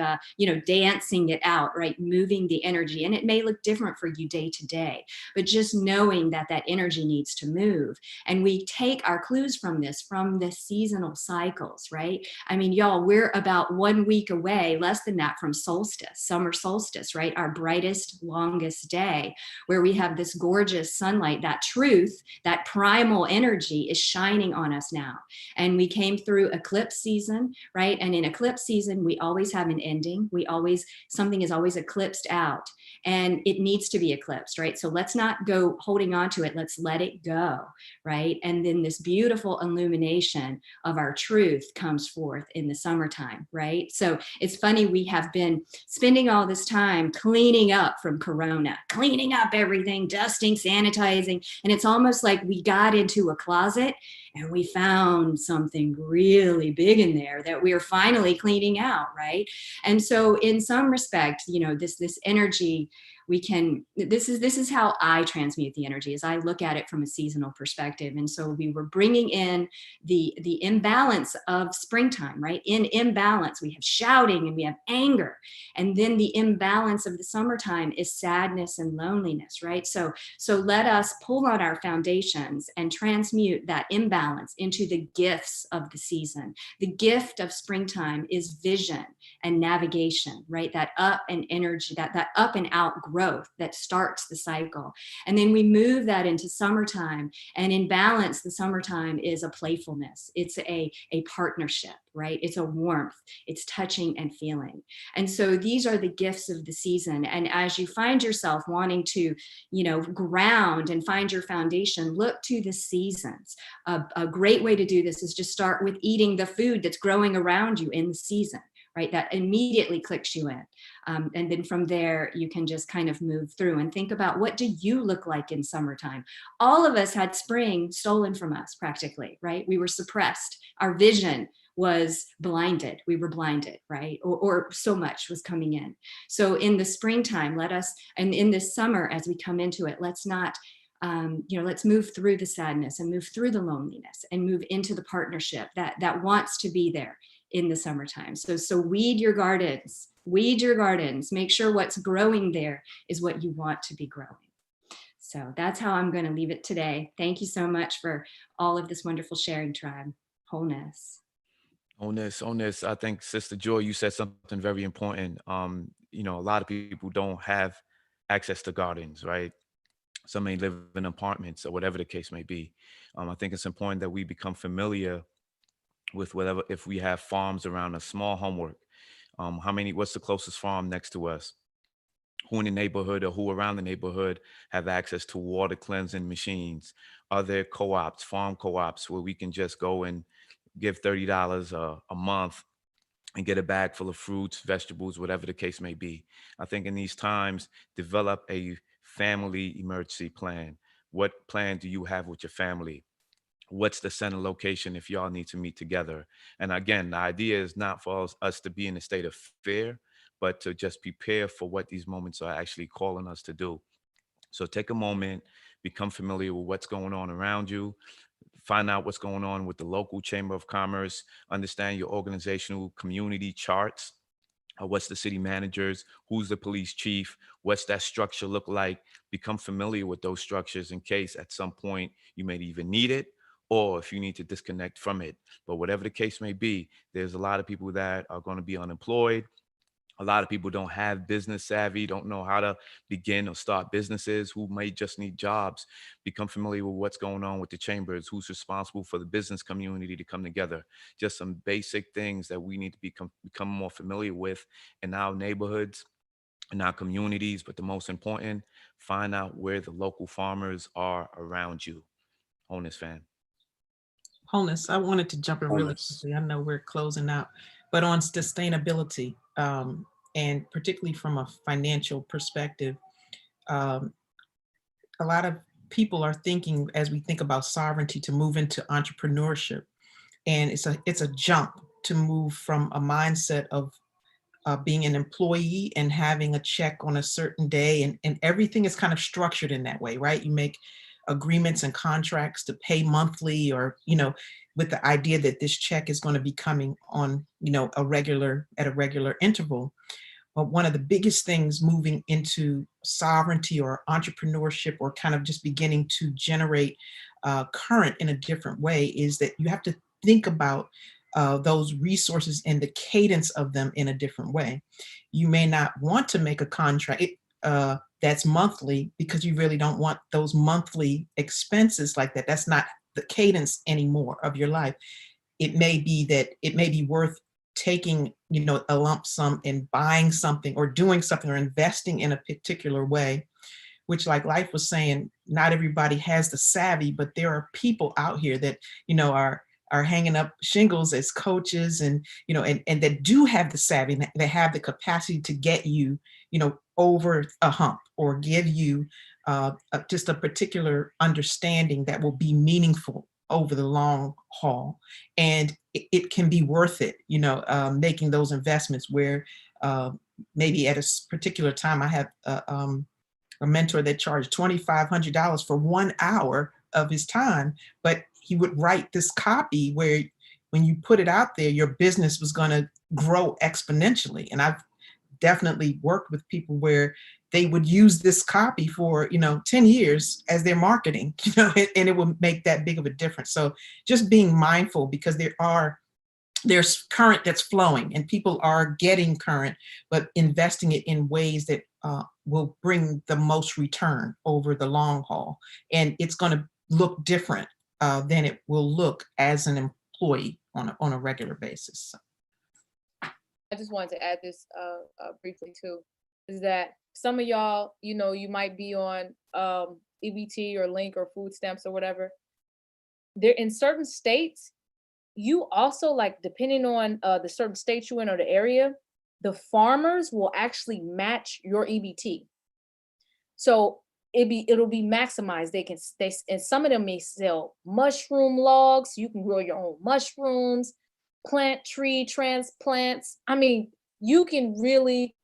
dancing it out, right? Moving the energy. And it may look different for you day to day, but just knowing that that energy needs to move. And we take our clues from the seasonal cycles, right? I mean, y'all, we're about 1 week away, less than that, from solstice, summer solstice, right? Our brightest, longest day, where we have this gorgeous sunlight, that truth, that primal energy is shining on us now. And we came through eclipse season, right? And in eclipse season, we always have an ending. Something is always eclipsed out, and it needs to be eclipsed, right? So let's not go holding on to it. Let's let it go, right? And then this beautiful illumination of our truth comes forth in the summertime, right? So it's funny, we have been spending all this time cleaning up from Corona, cleaning up everything, dusting, sanitizing. And it's almost like we got into a closet and we found something really big in there that we are finally cleaning out, right? And so in some respect, this energy, this is how I transmute the energy, as I look at it from a seasonal perspective. And so we were bringing in the imbalance of springtime, right? In imbalance, we have shouting and we have anger. And then the imbalance of the summertime is sadness and loneliness, right? So let us pull on our foundations and transmute that imbalance into the gifts of the season. The gift of springtime is vision and navigation, right? That up and energy, that up and out growth that starts the cycle. And then we move that into summertime, and in balance, the summertime is a playfulness. It's a partnership, right? It's a warmth, it's touching and feeling. And so these are the gifts of the season. And as you find yourself wanting to, ground and find your foundation, look to the seasons. A great way to do this is just start with eating the food that's growing around you in the season, right? That immediately clicks you in. And then from there, you can just kind of move through and think about, what do you look like in summertime? All of us had spring stolen from us practically, right? We were suppressed. Our vision was blinded. We were blinded, right? Or so much was coming in. So in the springtime, and in this summer, as we come into it, let's not, let's move through the sadness and move through the loneliness and move into the partnership that wants to be there in the summertime. So weed your gardens, make sure what's growing there is what you want to be growing. So that's how I'm going to leave it today. Thank you so much for all of this wonderful sharing, tribe. Wholeness. I think, Sister Joy, you said something very important. A lot of people don't have access to gardens, right? Some may live in apartments or whatever the case may be. I think it's important that we become familiar with whatever, if we have farms around us, small homework. What's the closest farm next to us? Who in the neighborhood or who around the neighborhood have access to water cleansing machines? Are there co-ops, farm co-ops, where we can just go and give $30 a month and get a bag full of fruits, vegetables, whatever the case may be? I think in these times, develop a family emergency plan. What plan do you have with your family? What's the center location if y'all need to meet together? And again, the idea is not for us to be in a state of fear, but to just prepare for what these moments are actually calling us to do. So take a moment, become familiar with what's going on around you, find out what's going on with the local Chamber of Commerce, understand your organizational community charts. What's the city managers? Who's the police chief? What's that structure look like? Become familiar with those structures in case at some point you may even need it, or if you need to disconnect from it. But whatever the case may be, there's a lot of people that are going to be unemployed. A lot of people don't have business savvy, don't know how to begin or start businesses, who may just need jobs. Become familiar with what's going on with the chambers, who's responsible for the business community to come together. Just some basic things that we need to become more familiar with in our neighborhoods, in our communities. But the most important, find out where the local farmers are around you. Wholeness fan. Wholeness, I wanted to jump in really quickly. I know we're closing out, but on sustainability, and particularly from a financial perspective, a lot of people are thinking, as we think about sovereignty, to move into entrepreneurship. And it's a jump to move from a mindset of being an employee and having a check on a certain day, and everything is kind of structured in that way, right? You make agreements and contracts to pay monthly, or, with the idea that this check is going to be coming on, at a regular interval. But one of the biggest things moving into sovereignty or entrepreneurship, or kind of just beginning to generate current in a different way, is that you have to think about those resources and the cadence of them in a different way. You may not want to make a contract that's monthly, because you really don't want those monthly expenses like that. That's not the cadence anymore of your life. It may be worth taking, a lump sum and buying something, or doing something, or investing in a particular way, which, like Life was saying, not everybody has the savvy, but there are people out here that, are hanging up shingles as coaches, and, and that do have the savvy, they have the capacity to get you, over a hump, or give you just a particular understanding that will be meaningful over the long haul. And it can be worth it, making those investments where maybe at a particular time I have a mentor that charged $2,500 for 1 hour of his time, but he would write this copy where when you put it out there, your business was going to grow exponentially. And I've definitely worked with people where they would use this copy for, 10 years as their marketing, and it would make that big of a difference. So just being mindful, because there's current that's flowing, and people are getting current, but investing it in ways that will bring the most return over the long haul. And it's going to look different than it will look as an employee on a regular basis. I just wanted to add this briefly too, is that some of y'all, you might be on EBT or Link or food stamps or whatever. There in certain states, you also, like, depending on the certain state you're in or the area, the farmers will actually match your EBT. So it'll be maximized. And some of them may sell mushroom logs. You can grow your own mushrooms, plant tree transplants. I mean, you can really,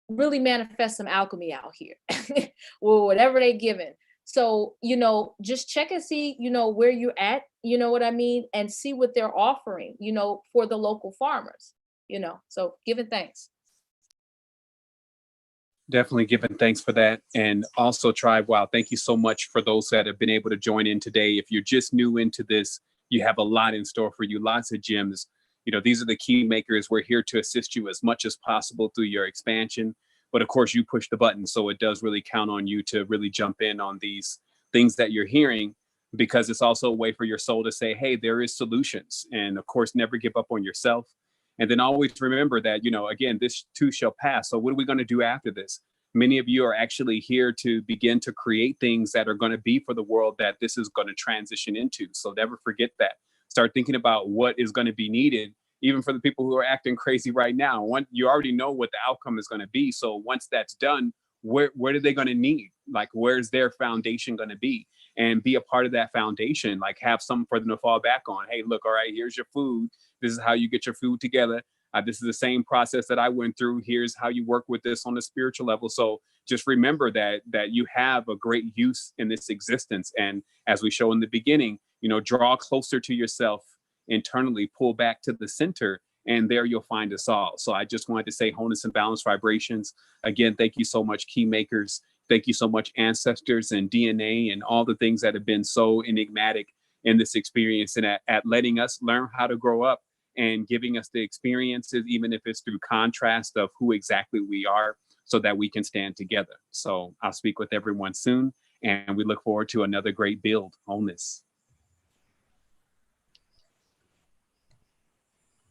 really manifest some alchemy out here. Well, whatever they're given. So, just check and see, where you're at, you know what I mean? And see what they're offering, for the local farmers, so giving thanks. Definitely giving thanks for that. And also, Tribe, wow, thank you so much for those that have been able to join in today. If you're just new into this, you have a lot in store for you, lots of gems. These are the Keymakers. We're here to assist you as much as possible through your expansion. But of course, you push the button. So it does really count on you to really jump in on these things that you're hearing, because it's also a way for your soul to say, hey, there is solutions. And of course, never give up on yourself. And then always remember that, again, this too shall pass. So what are we going to do after this? Many of you are actually here to begin to create things that are going to be for the world that this is going to transition into. So never forget that. Start thinking about what is going to be needed, even for the people who are acting crazy right now. You already know what the outcome is going to be. So once that's done, where are they going to need? Like, where's their foundation going to be? And be a part of that foundation, like have something for them to fall back on. Hey, look, all right, here's your food. This is how you get your food together. This is the same process that I went through. Here's how you work with this on the spiritual level. So just remember that you have a great use in this existence. And as we show in the beginning, draw closer to yourself internally, pull back to the center, and there you'll find us all. So I just wanted to say wholeness and balance vibrations. Again, thank you so much, Keymakers. Thank you so much, ancestors and DNA and all the things that have been so enigmatic in this experience, and at letting us learn how to grow up and giving us the experiences, even if it's through contrast of who exactly we are, so that we can stand together. So I'll speak with everyone soon, and we look forward to another great build on this.